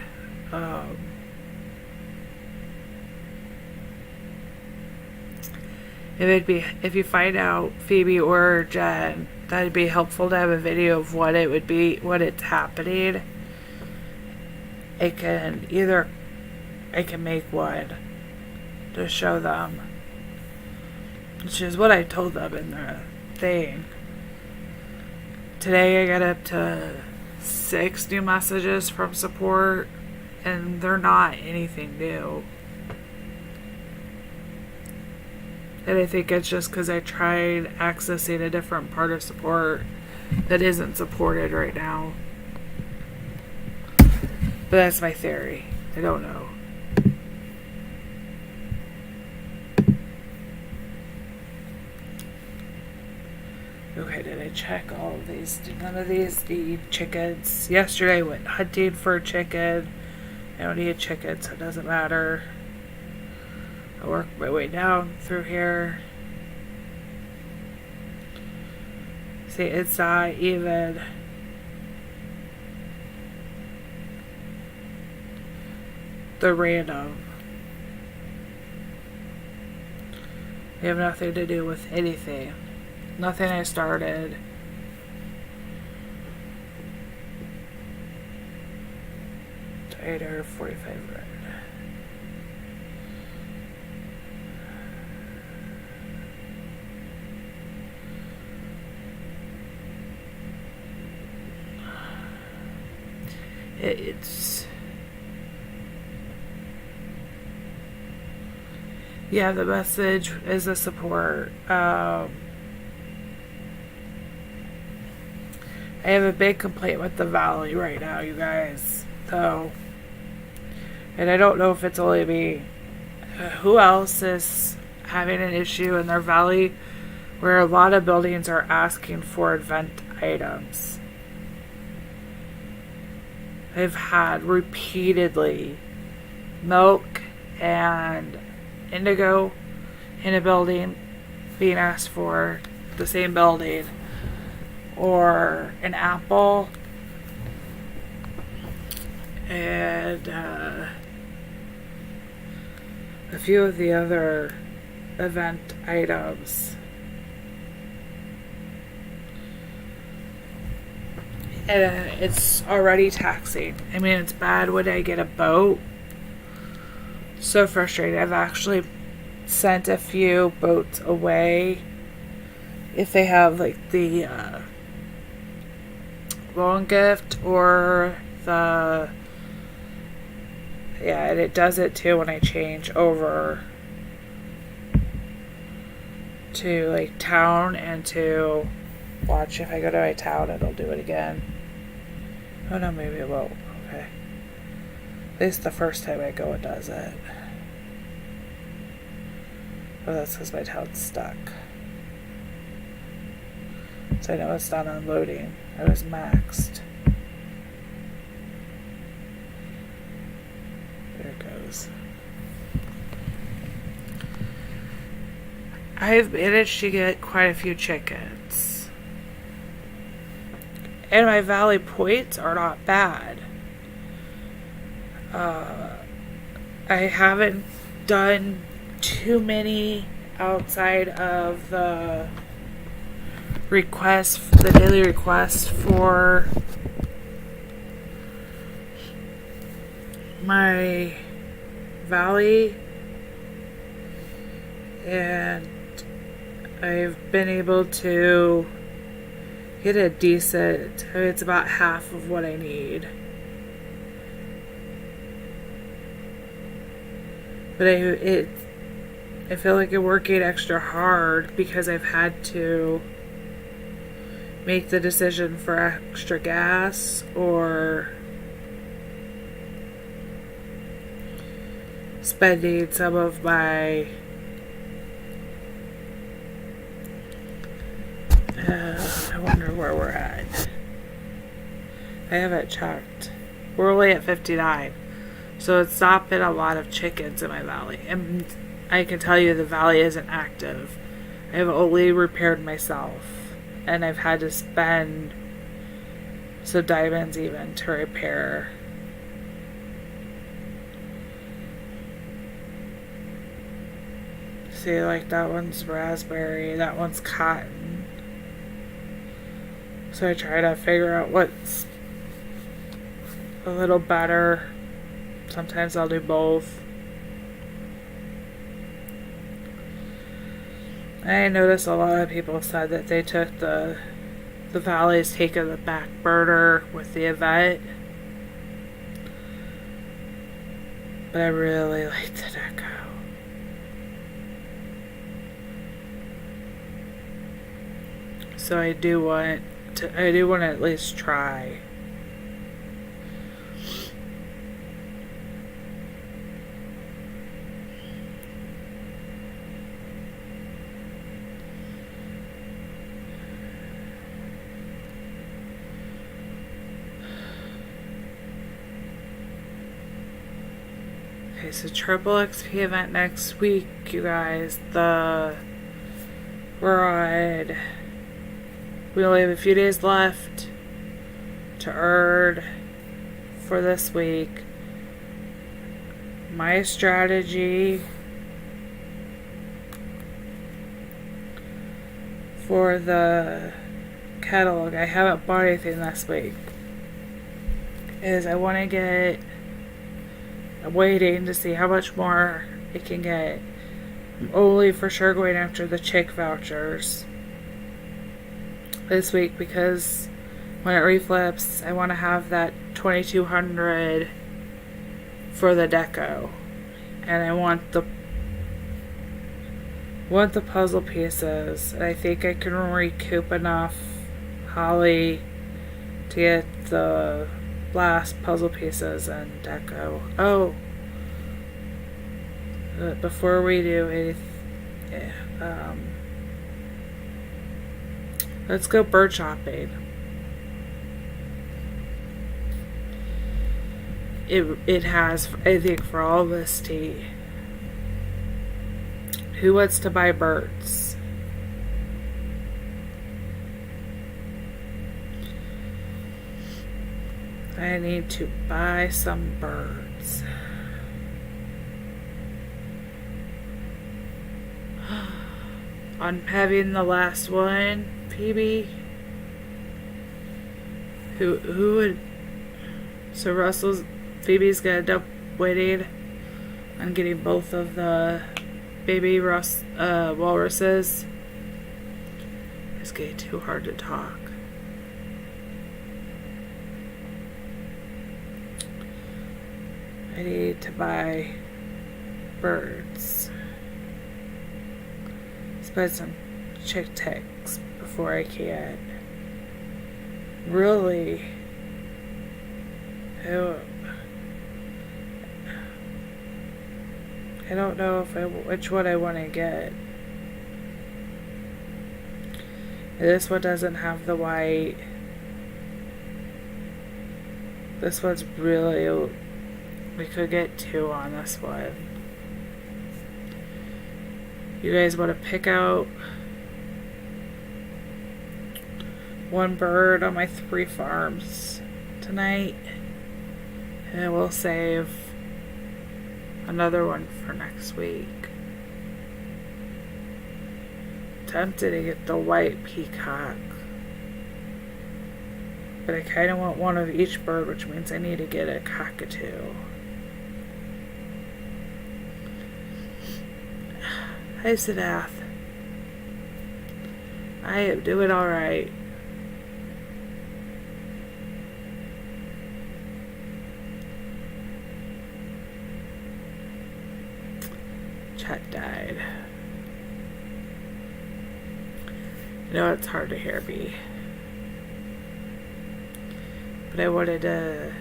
If you find out, Phoebe or Jen, that'd be helpful to have a video of what it would be, what it's happening. I can make one to show them, which is what I told them in the thing. Today I got up to 6 new messages from support, and they're not anything new. And I think it's just because I tried accessing a different part of support that isn't supported right now. But that's my theory. I don't know. Okay, did I check all of these? None of these need chickens. Yesterday I went hunting for a chicken. I don't need chicken, so it doesn't matter. I work my way down through here. See, it's not even the random. They have nothing to do with anything. Nothing I started. Tighter 45 red. It's yeah, the message is a support. I have a big complaint with the Valley right now, you guys. And I don't know if it's only me. Who else is having an issue in their valley where a lot of buildings are asking for event items. I've had repeatedly milk and indigo in a building being asked for, the same building, or an apple, and a few of the other event items. And it's already taxing. I mean, it's bad when I get a boat. So frustrating. I've actually sent a few boats away if they have like the loan gift or the and it does it too when I change over to like town and to watch. If I go to my town, it'll do it again. Oh no, maybe it won't. Okay. At least the first time I go, it does it. Oh, that's because my town's stuck. So I know it's not unloading. I was maxed. There it goes. I've managed to get quite a few chickens. And my valley points are not bad. I haven't done too many outside of the daily request for my valley, and I've been able to get a decent, it's about half of what I need. But I feel like I'm working extra hard because I've had to make the decision for extra gas or spending some of my I wonder where we're at. I haven't checked. We're only at 59. So it's not been a lot of chickens in my valley. And I can tell you the valley isn't active. I've only repaired myself. And I've had to spend some diamonds even to repair. See, like that one's raspberry, that one's cotton. So I try to figure out what's a little better. Sometimes I'll do both. I noticed a lot of people said that they took the valley's taken the back burner with the event. But I really like the deco. So I do want to at least try. Okay, so Triple XP event next week, you guys. We only have a few days left to earn for this week. My strategy for the catalog, I haven't bought anything this week, is I want to get, I'm waiting to see how much more it can get. I'm only for sure going after the chick vouchers this week because when it reflips, I want to have that 2200 for the deco, and I want the puzzle pieces, and I think I can recoup enough holly to get the last puzzle pieces and deco. Oh, but before we do let's go bird shopping. It has, I think, for all of us tea. Who wants to buy birds? I need to buy some birds. On having the last one, Phoebe. Who would? So Phoebe's gonna end up waiting on getting both of the baby walruses. It's getting too hard to talk. I need to buy birds. Let's buy some chick ticks before I can. Really? I don't know which one I want to get. This one doesn't have the white. This one's really... We could get 2 on this one. You guys want to pick out one bird on my 3 farms tonight? And we'll save another one for next week. Tempted to get the white peacock, but I kind of want one of each bird, which means I need to get a cockatoo. Hi, Siddharth. I am doing alright. Chat died. You know, it's hard to hear me. But I wanted to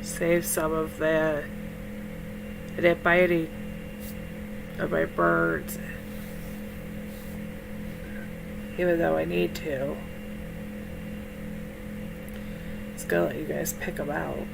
save some of the... I didn't buy any of my birds, even though I need to. Just gonna let you guys pick them out.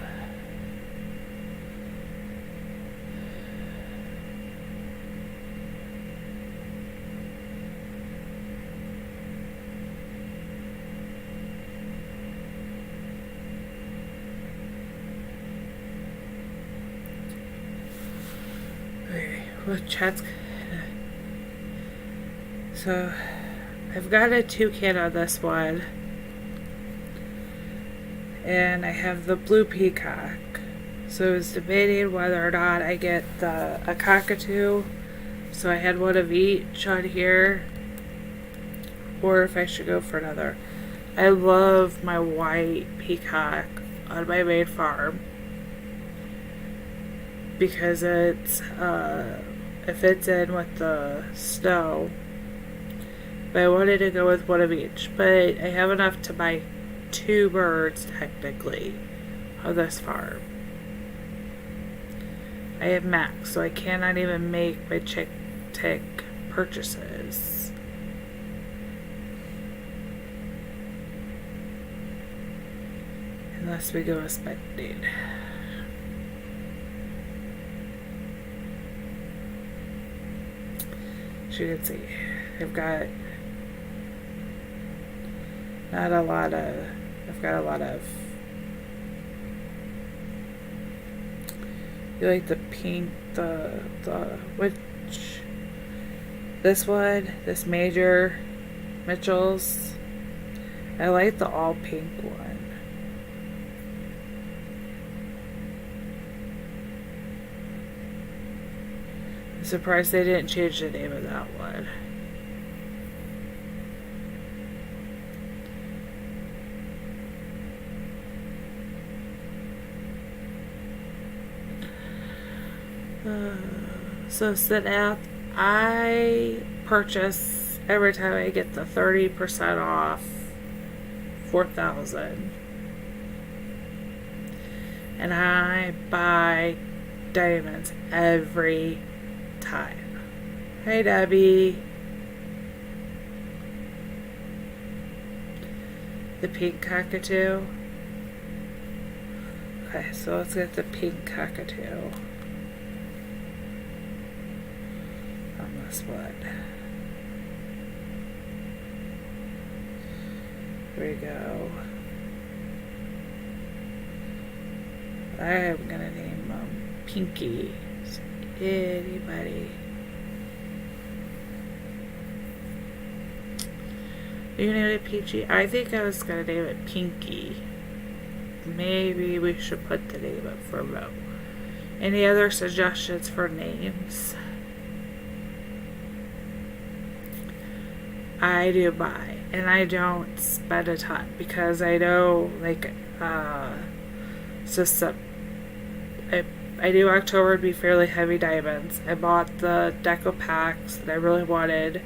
Chat's... So I've got a toucan on this one, and I have the blue peacock. So I was debating whether or not I get a cockatoo, so I had one of each on here, or if I should go for another. I love my white peacock on my main farm because it fits in with the snow. But I wanted to go with one of each. But I have enough to buy 2 birds, technically, on this farm. I have max, so I cannot even make my chick tick purchases. Unless we go spending. As you can see, I've got a lot of you like the pink, which this one, this Major Mitchell's. I like the all pink one. I'm surprised they didn't change the name of that one. So Siddharth, I purchase every time I get the 30% off 4,000, and I buy diamonds every time. Hi, Debbie. The pink cockatoo. Okay, so let's get the pink cockatoo on this one. Here we go. I am gonna name Pinky. Anybody? You named it Peachy? I think I was gonna name it Pinky. Maybe we should put the name up for a vote. Any other suggestions for names? I do buy, and I don't spend a ton because I know, like, I knew October would be fairly heavy diamonds. I bought the deco packs that I really wanted.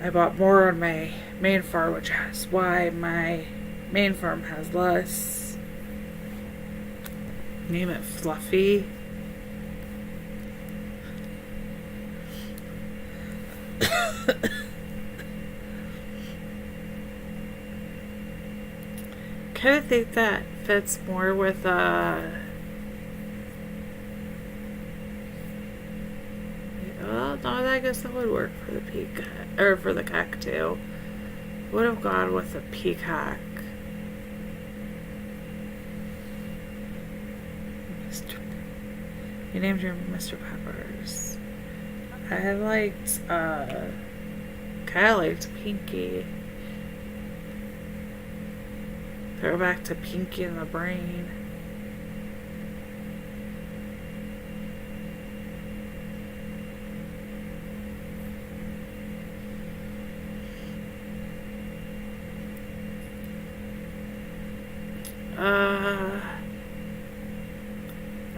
I bought more on my main farm, which is why my main farm has less. Name it Fluffy. Kind of think that fits more with well, no, I guess that would work for the peacock, or for the cockatoo. Would have gone with the peacock. You named your Mr. Peppers. I liked, kind of liked Pinky. Throw back to Pinky in the Brain.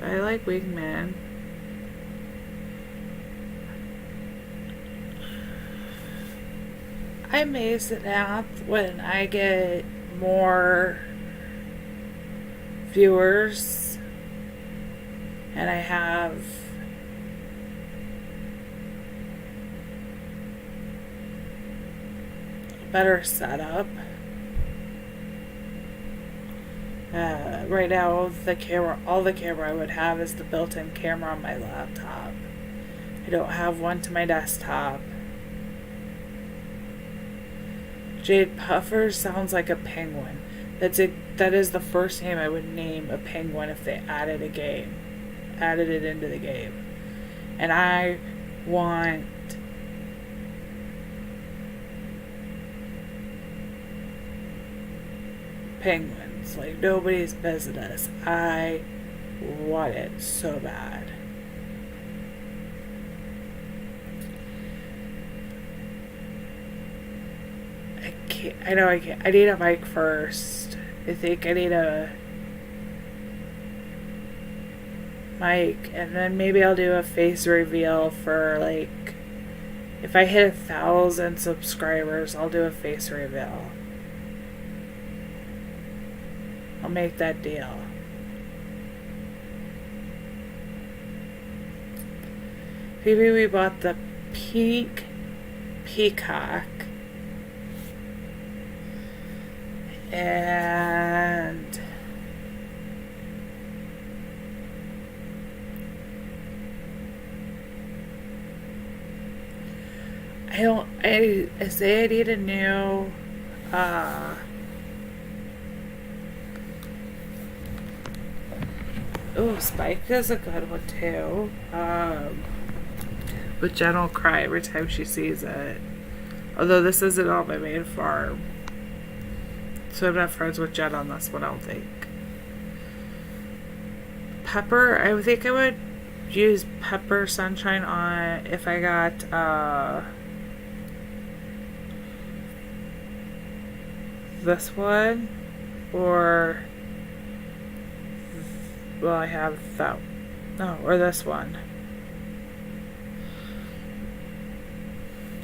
I like Wingman. I'm amazed at now when I get more viewers and I have a better setup. Right now, all the camera I would have is the built-in camera on my laptop. I don't have one to my desktop. Jade Puffer sounds like a penguin. That is the first name I would name a penguin if they added it into the game. And I want penguins like nobody's business. I want it so bad. I can't. I need a mic first. I think I need a mic, and then maybe I'll do a face reveal for, like, if I hit 1,000 subscribers, I'll do a face reveal. I'll make that deal. Maybe we bought the pink peacock. And I say I need a new Spike is a good one too. But Jen will cry every time she sees it. Although this isn't on my main farm. So I'm not friends with Jen on this one, I don't think. Pepper, I think I would use Pepper Sunshine on if I got this one, or well, I have that, no, or this one.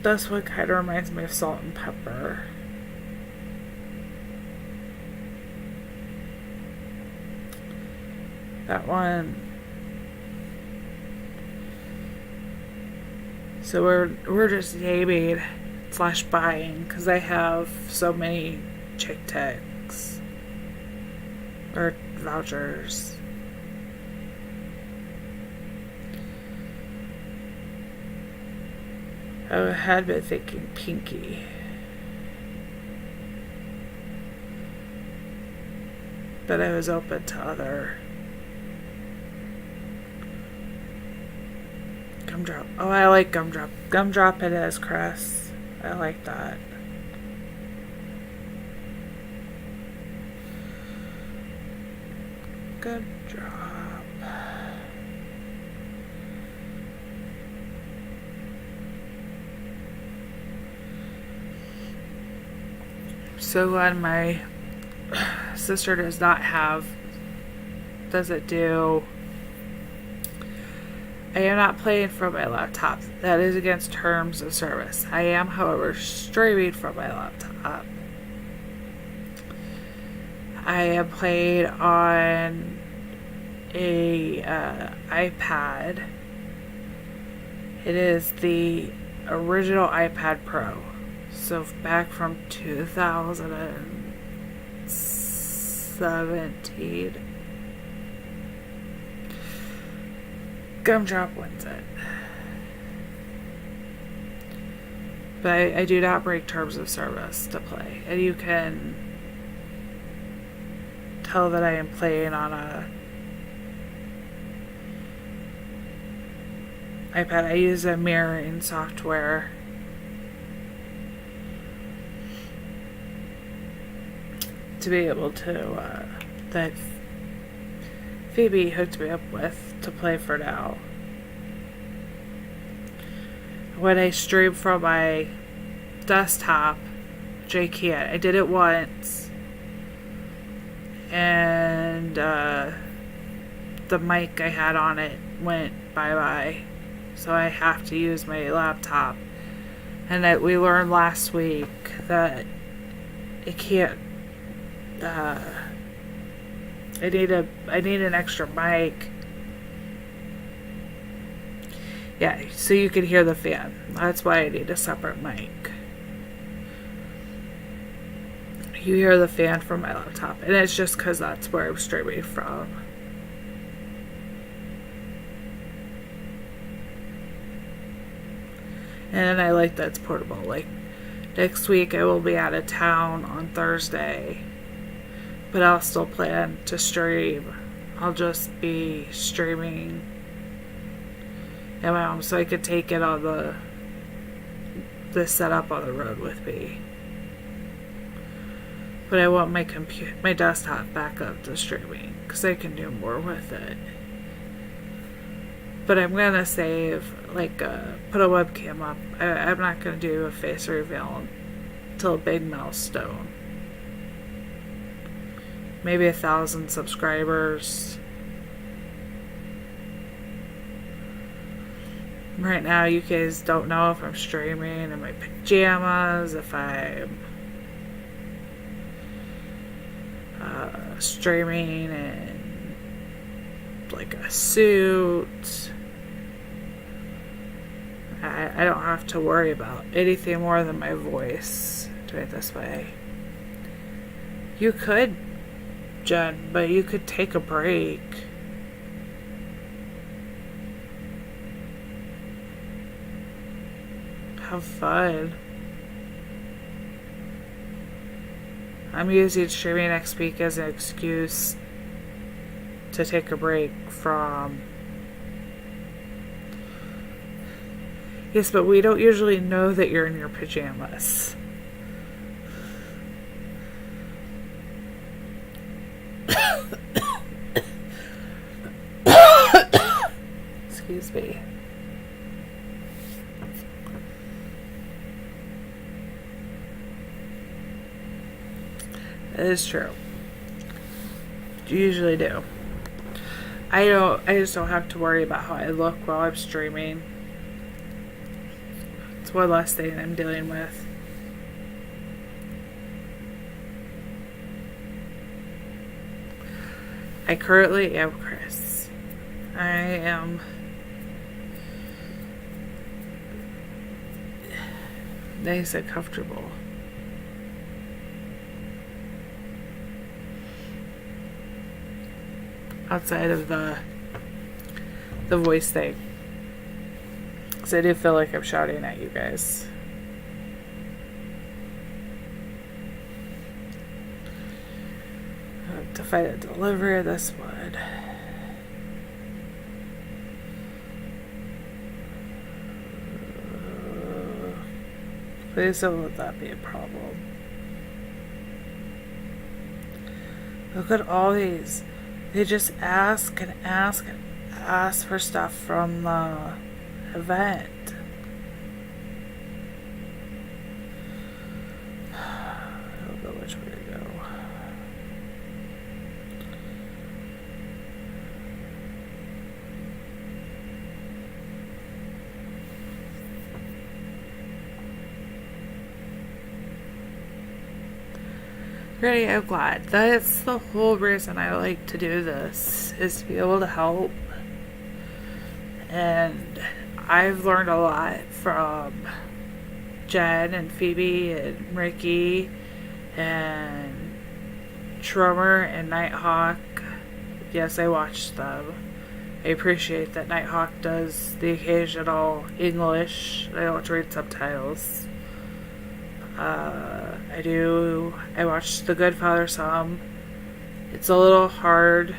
This one kind of reminds me of Salt and Pepper. That one So we're just naming / buying because I have so many Chick Ticks or vouchers. I had been thinking Pinky. But I was open to other Gumdrop. Oh, I like Gumdrop. Gumdrop it is, Chris. I like that. Gumdrop. So glad my sister does it do. I am not playing from my laptop. That is against terms of service. I am, however, streaming from my laptop. I am playing on a iPad. It is the original iPad Pro. So back from 2017. Gumdrop wins it. But I do not break terms of service to play. And you can tell that I am playing on a iPad. I use a mirroring software to be able to that Phoebe hooked me up with to play for now. When I stream from my desktop, I can't. I did it once, and the mic I had on it went bye-bye, so I have to use my laptop. And that we learned last week that it can't. I need an extra mic. Yeah, so you can hear the fan. That's why I need a separate mic. You hear the fan from my laptop, and it's just because that's where I'm streaming from. And I like that it's portable. Like, next week I will be out of town on Thursday, but I'll still plan to stream. I'll just be streaming at my home so I could take it on the setup on the road with me. But I want my desktop back up to streaming because I can do more with it. But I'm gonna save, put a webcam up. I'm not gonna do a face reveal until a big milestone. Maybe 1,000 subscribers. Right now, you guys don't know if I'm streaming in my pajamas, if I'm streaming in like a suit. I don't have to worry about anything more than my voice. Do it this way. You could, Jen, but you could take a break. Have fun. I'm using streaming next week as an excuse to take a break from... Yes, but we don't usually know that you're in your pajamas. Excuse me. That is true. You usually do. I just don't have to worry about how I look while I'm streaming. It's one less thing I'm dealing with. I currently am Chris. I am nice and comfortable. Outside of the voice thing. Because I do feel like I'm shouting at you guys. To find a delivery of this one. Please don't let that be a problem. Look at all these. They just ask and ask and ask for stuff from the event. I don't know which way to go. Really, I'm glad. That's the whole reason I like to do this, is to be able to help. And I've learned a lot from Jen and Phoebe and Ricky and Tromer and Nighthawk. Yes, I watched them. I appreciate that Nighthawk does the occasional English. I don't read subtitles. I watched The Good Father some. It's a little hard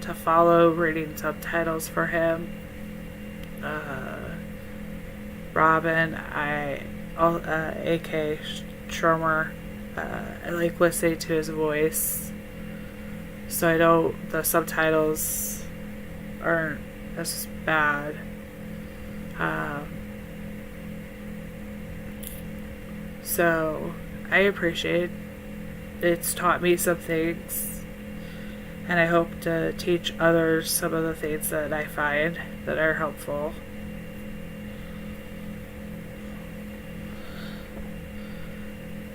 to follow reading subtitles for him. Robin, A.K. Stromer, I like listening to his voice. So I know the subtitles aren't as bad. So I appreciate it's taught me some things, and I hope to teach others some of the things that I find that are helpful.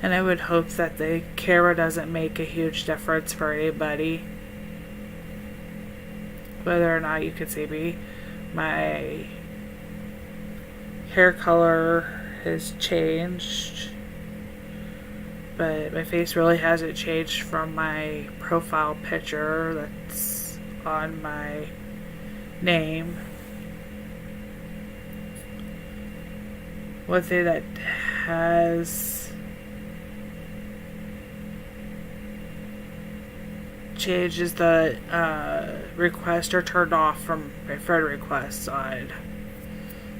And I would hope that the camera doesn't make a huge difference for anybody, whether or not you can see me. My hair color has changed, but my face really hasn't changed from my profile picture that's on my name. One thing that has changed is the request or turned off from my friend requests on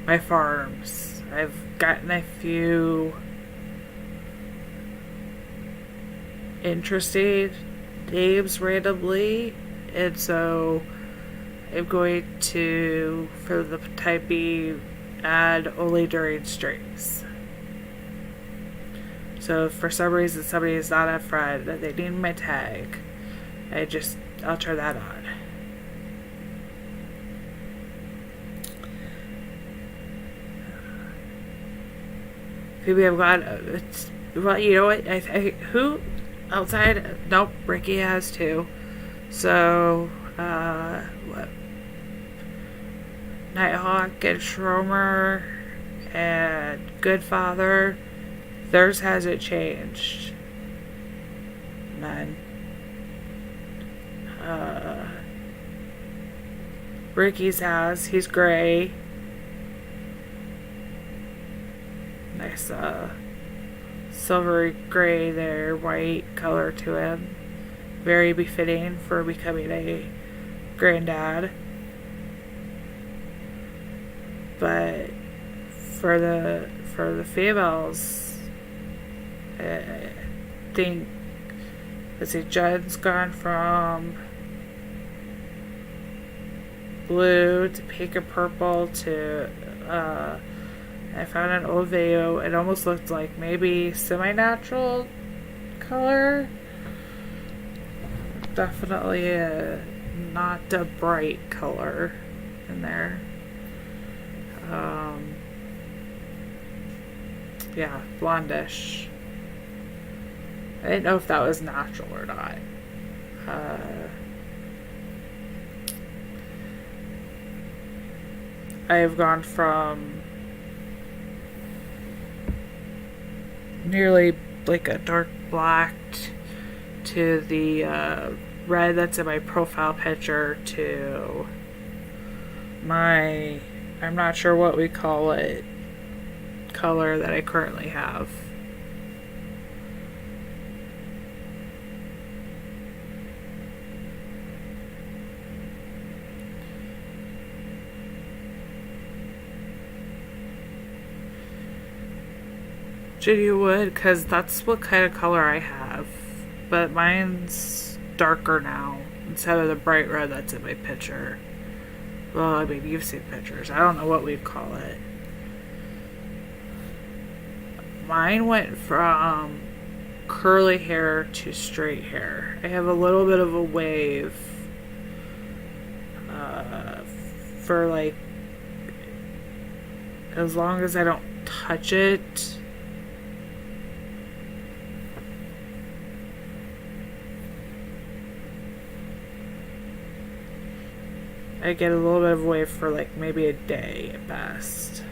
my farms. I've gotten a few interesting names randomly, and so I'm going to, for the time being, add only during streams. So if for some reason somebody is not a friend and they need my tag, I'll turn that on. Maybe I'm glad. Well, you know what? Who outside? Nope, Ricky has too. So, what? Nighthawk and Schromer and Goodfather. Theirs hasn't changed. None. Ricky's has. He's gray. Nice silvery gray there, white color to him. Very befitting for becoming a granddad. But for the females, I think, let's see, Jen's gone from blue to pink and purple to I found an old video. It almost looked like maybe semi-natural color. Definitely not a bright color in there. Yeah, blondish. I didn't know if that was natural or not. I have gone from nearly like a dark black to the red that's in my profile picture to my, I'm not sure what we call it, color that I currently have. Ginny would, because that's what kind of color I have. But mine's darker now, instead of the bright red that's in my picture. Well, I mean, you've seen pictures. I don't know what we'd call it. Mine went from curly hair to straight hair. I have a little bit of a wave for like, as long as I don't touch it. I get a little bit of a wave for like maybe a day at best.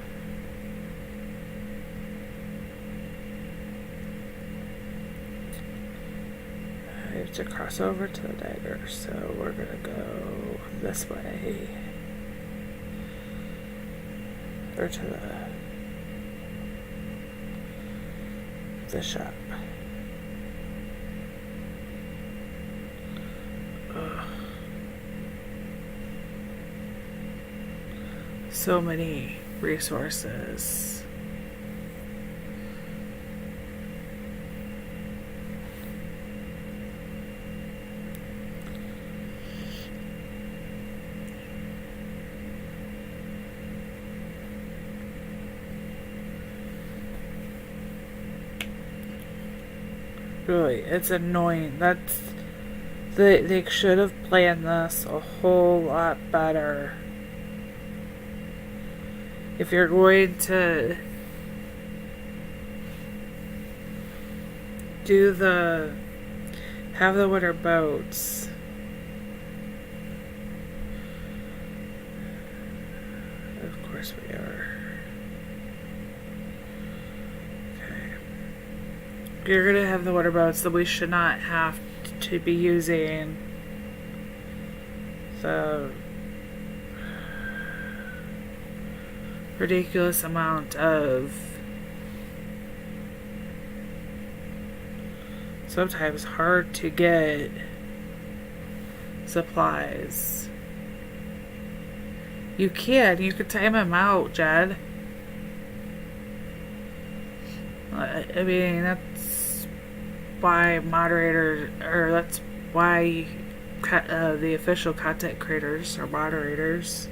I have to cross over to the dagger, so we're gonna go this way. Or to the shop. Ugh. So many resources. Really, it's annoying. They should have planned this a whole lot better. If you're going to have the winter boats, of course we are. Okay. You're gonna have the winter boats, so we should not have to be using the ridiculous amount of sometimes hard to get supplies. You could time them out, Jed. I mean, that's why moderators, or that's why the official content creators are moderators.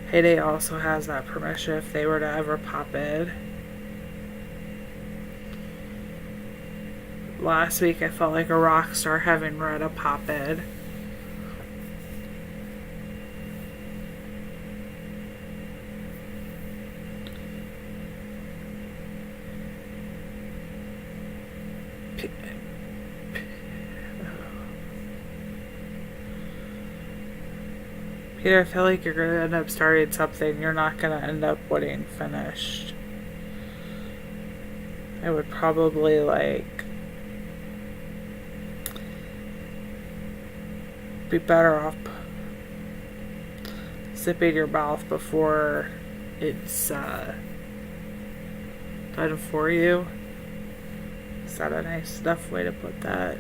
Heyday also has that permission if they were to ever pop in. Last week I felt like a rock star having Retta pop in. Peter, I feel like you're going to end up starting something you're not going to end up wanting finished. I would probably, be better off zipping your mouth before it's done for you. Is that a nice enough way to put that?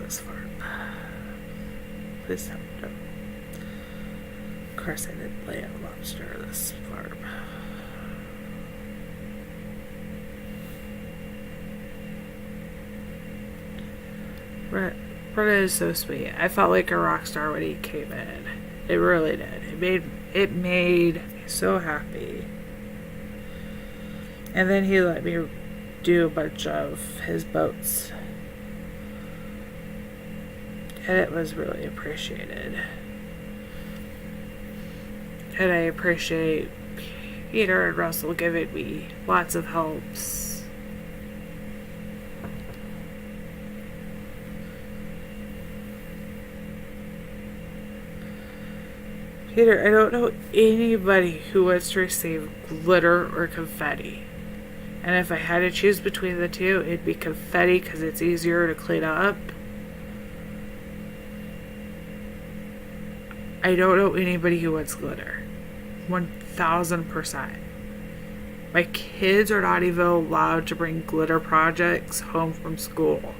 This farm. Please tell me no. Of course I didn't lay out lobster this farm. Brett is so sweet. I felt like a rock star when he came in. It really did. It made me so happy. And then he let me do a bunch of his boats. And it was really appreciated. And I appreciate Peter and Russell giving me lots of helps. Peter, I don't know anybody who wants to receive glitter or confetti. And if I had to choose between the two, it'd be confetti because it's easier to clean up. I don't know anybody who wants glitter. 1000%. My kids are not even allowed to bring glitter projects home from school.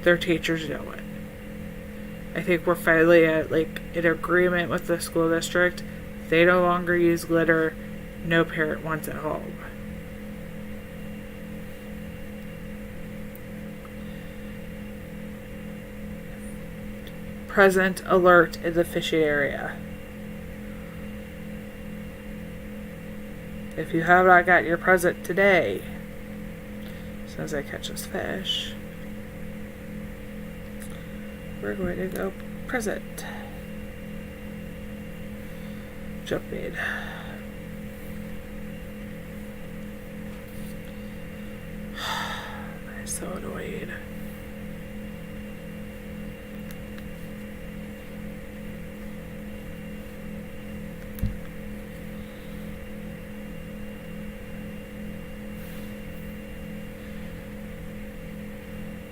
Their teachers know it. I think we're finally at an agreement with the school district. They no longer use glitter. No parent wants it home. Present alert in the fishing area. If you have not gotten your present today, as soon as I catch this fish, we're going to go present. Jump bait. I'm so annoyed.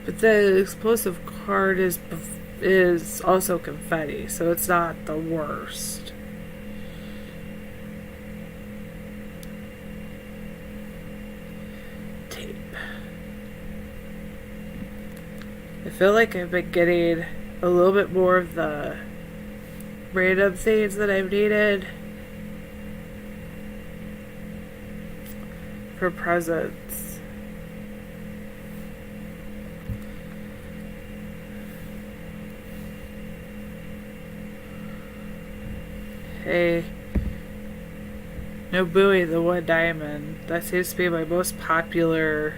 But the explosive card is also confetti, so it's not the worst. Tape. I feel like I've been getting a little bit more of the random things that I've needed for presents. Hey, no buoy, the one diamond. That seems to be my most popular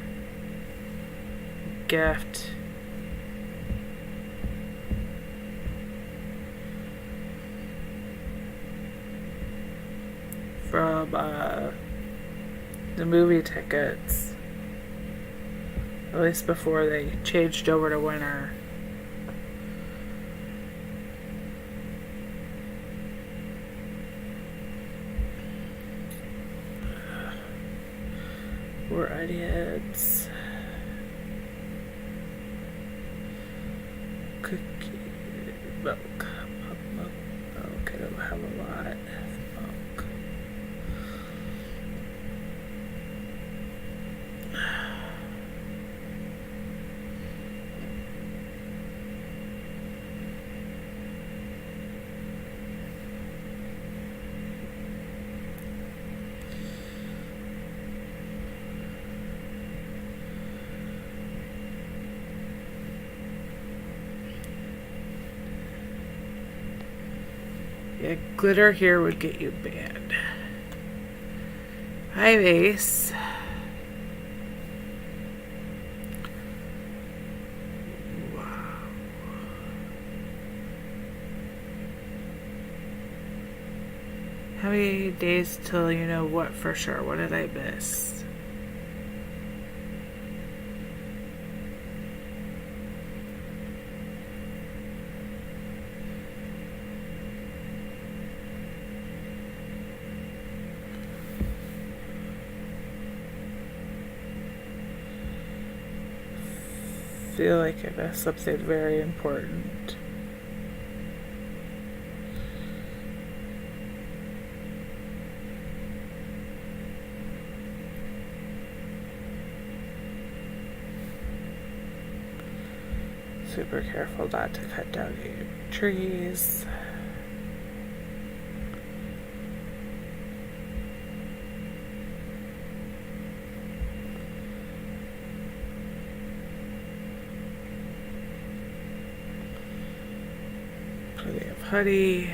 gift. From the movie tickets. At least before they changed over to winter. More onions. Cookie. Milk. Milk. I don't have a lot. Milk. Yeah, glitter here would get you banned. Hi, Ace. Wow. How many days till you know what for sure? What did I miss? I feel like I missed something very important. Super careful not to cut down any trees. Plenty of honey.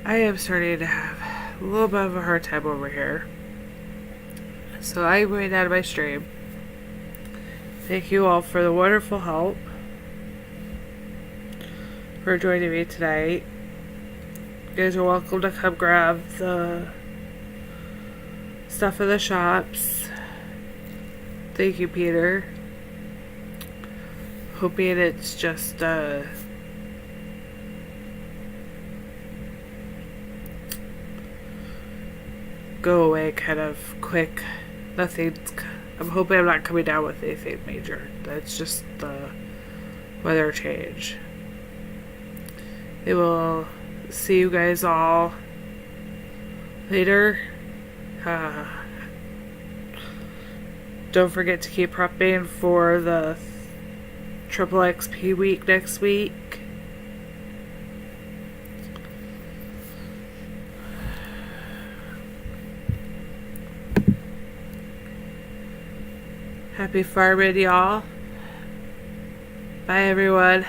I am starting to have a little bit of a hard time over here. So I'm going out of my stream. Thank you all for the wonderful help. For joining me tonight. You guys are welcome to come grab the stuff in the shops. Thank you, Peter. Hoping it's just go away kind of quick. I'm hoping I'm not coming down with anything major. That's just the weather change. I will see you guys all later. Don't forget to keep prepping for the Triple XP week next week. Happy farming, y'all. Bye, everyone.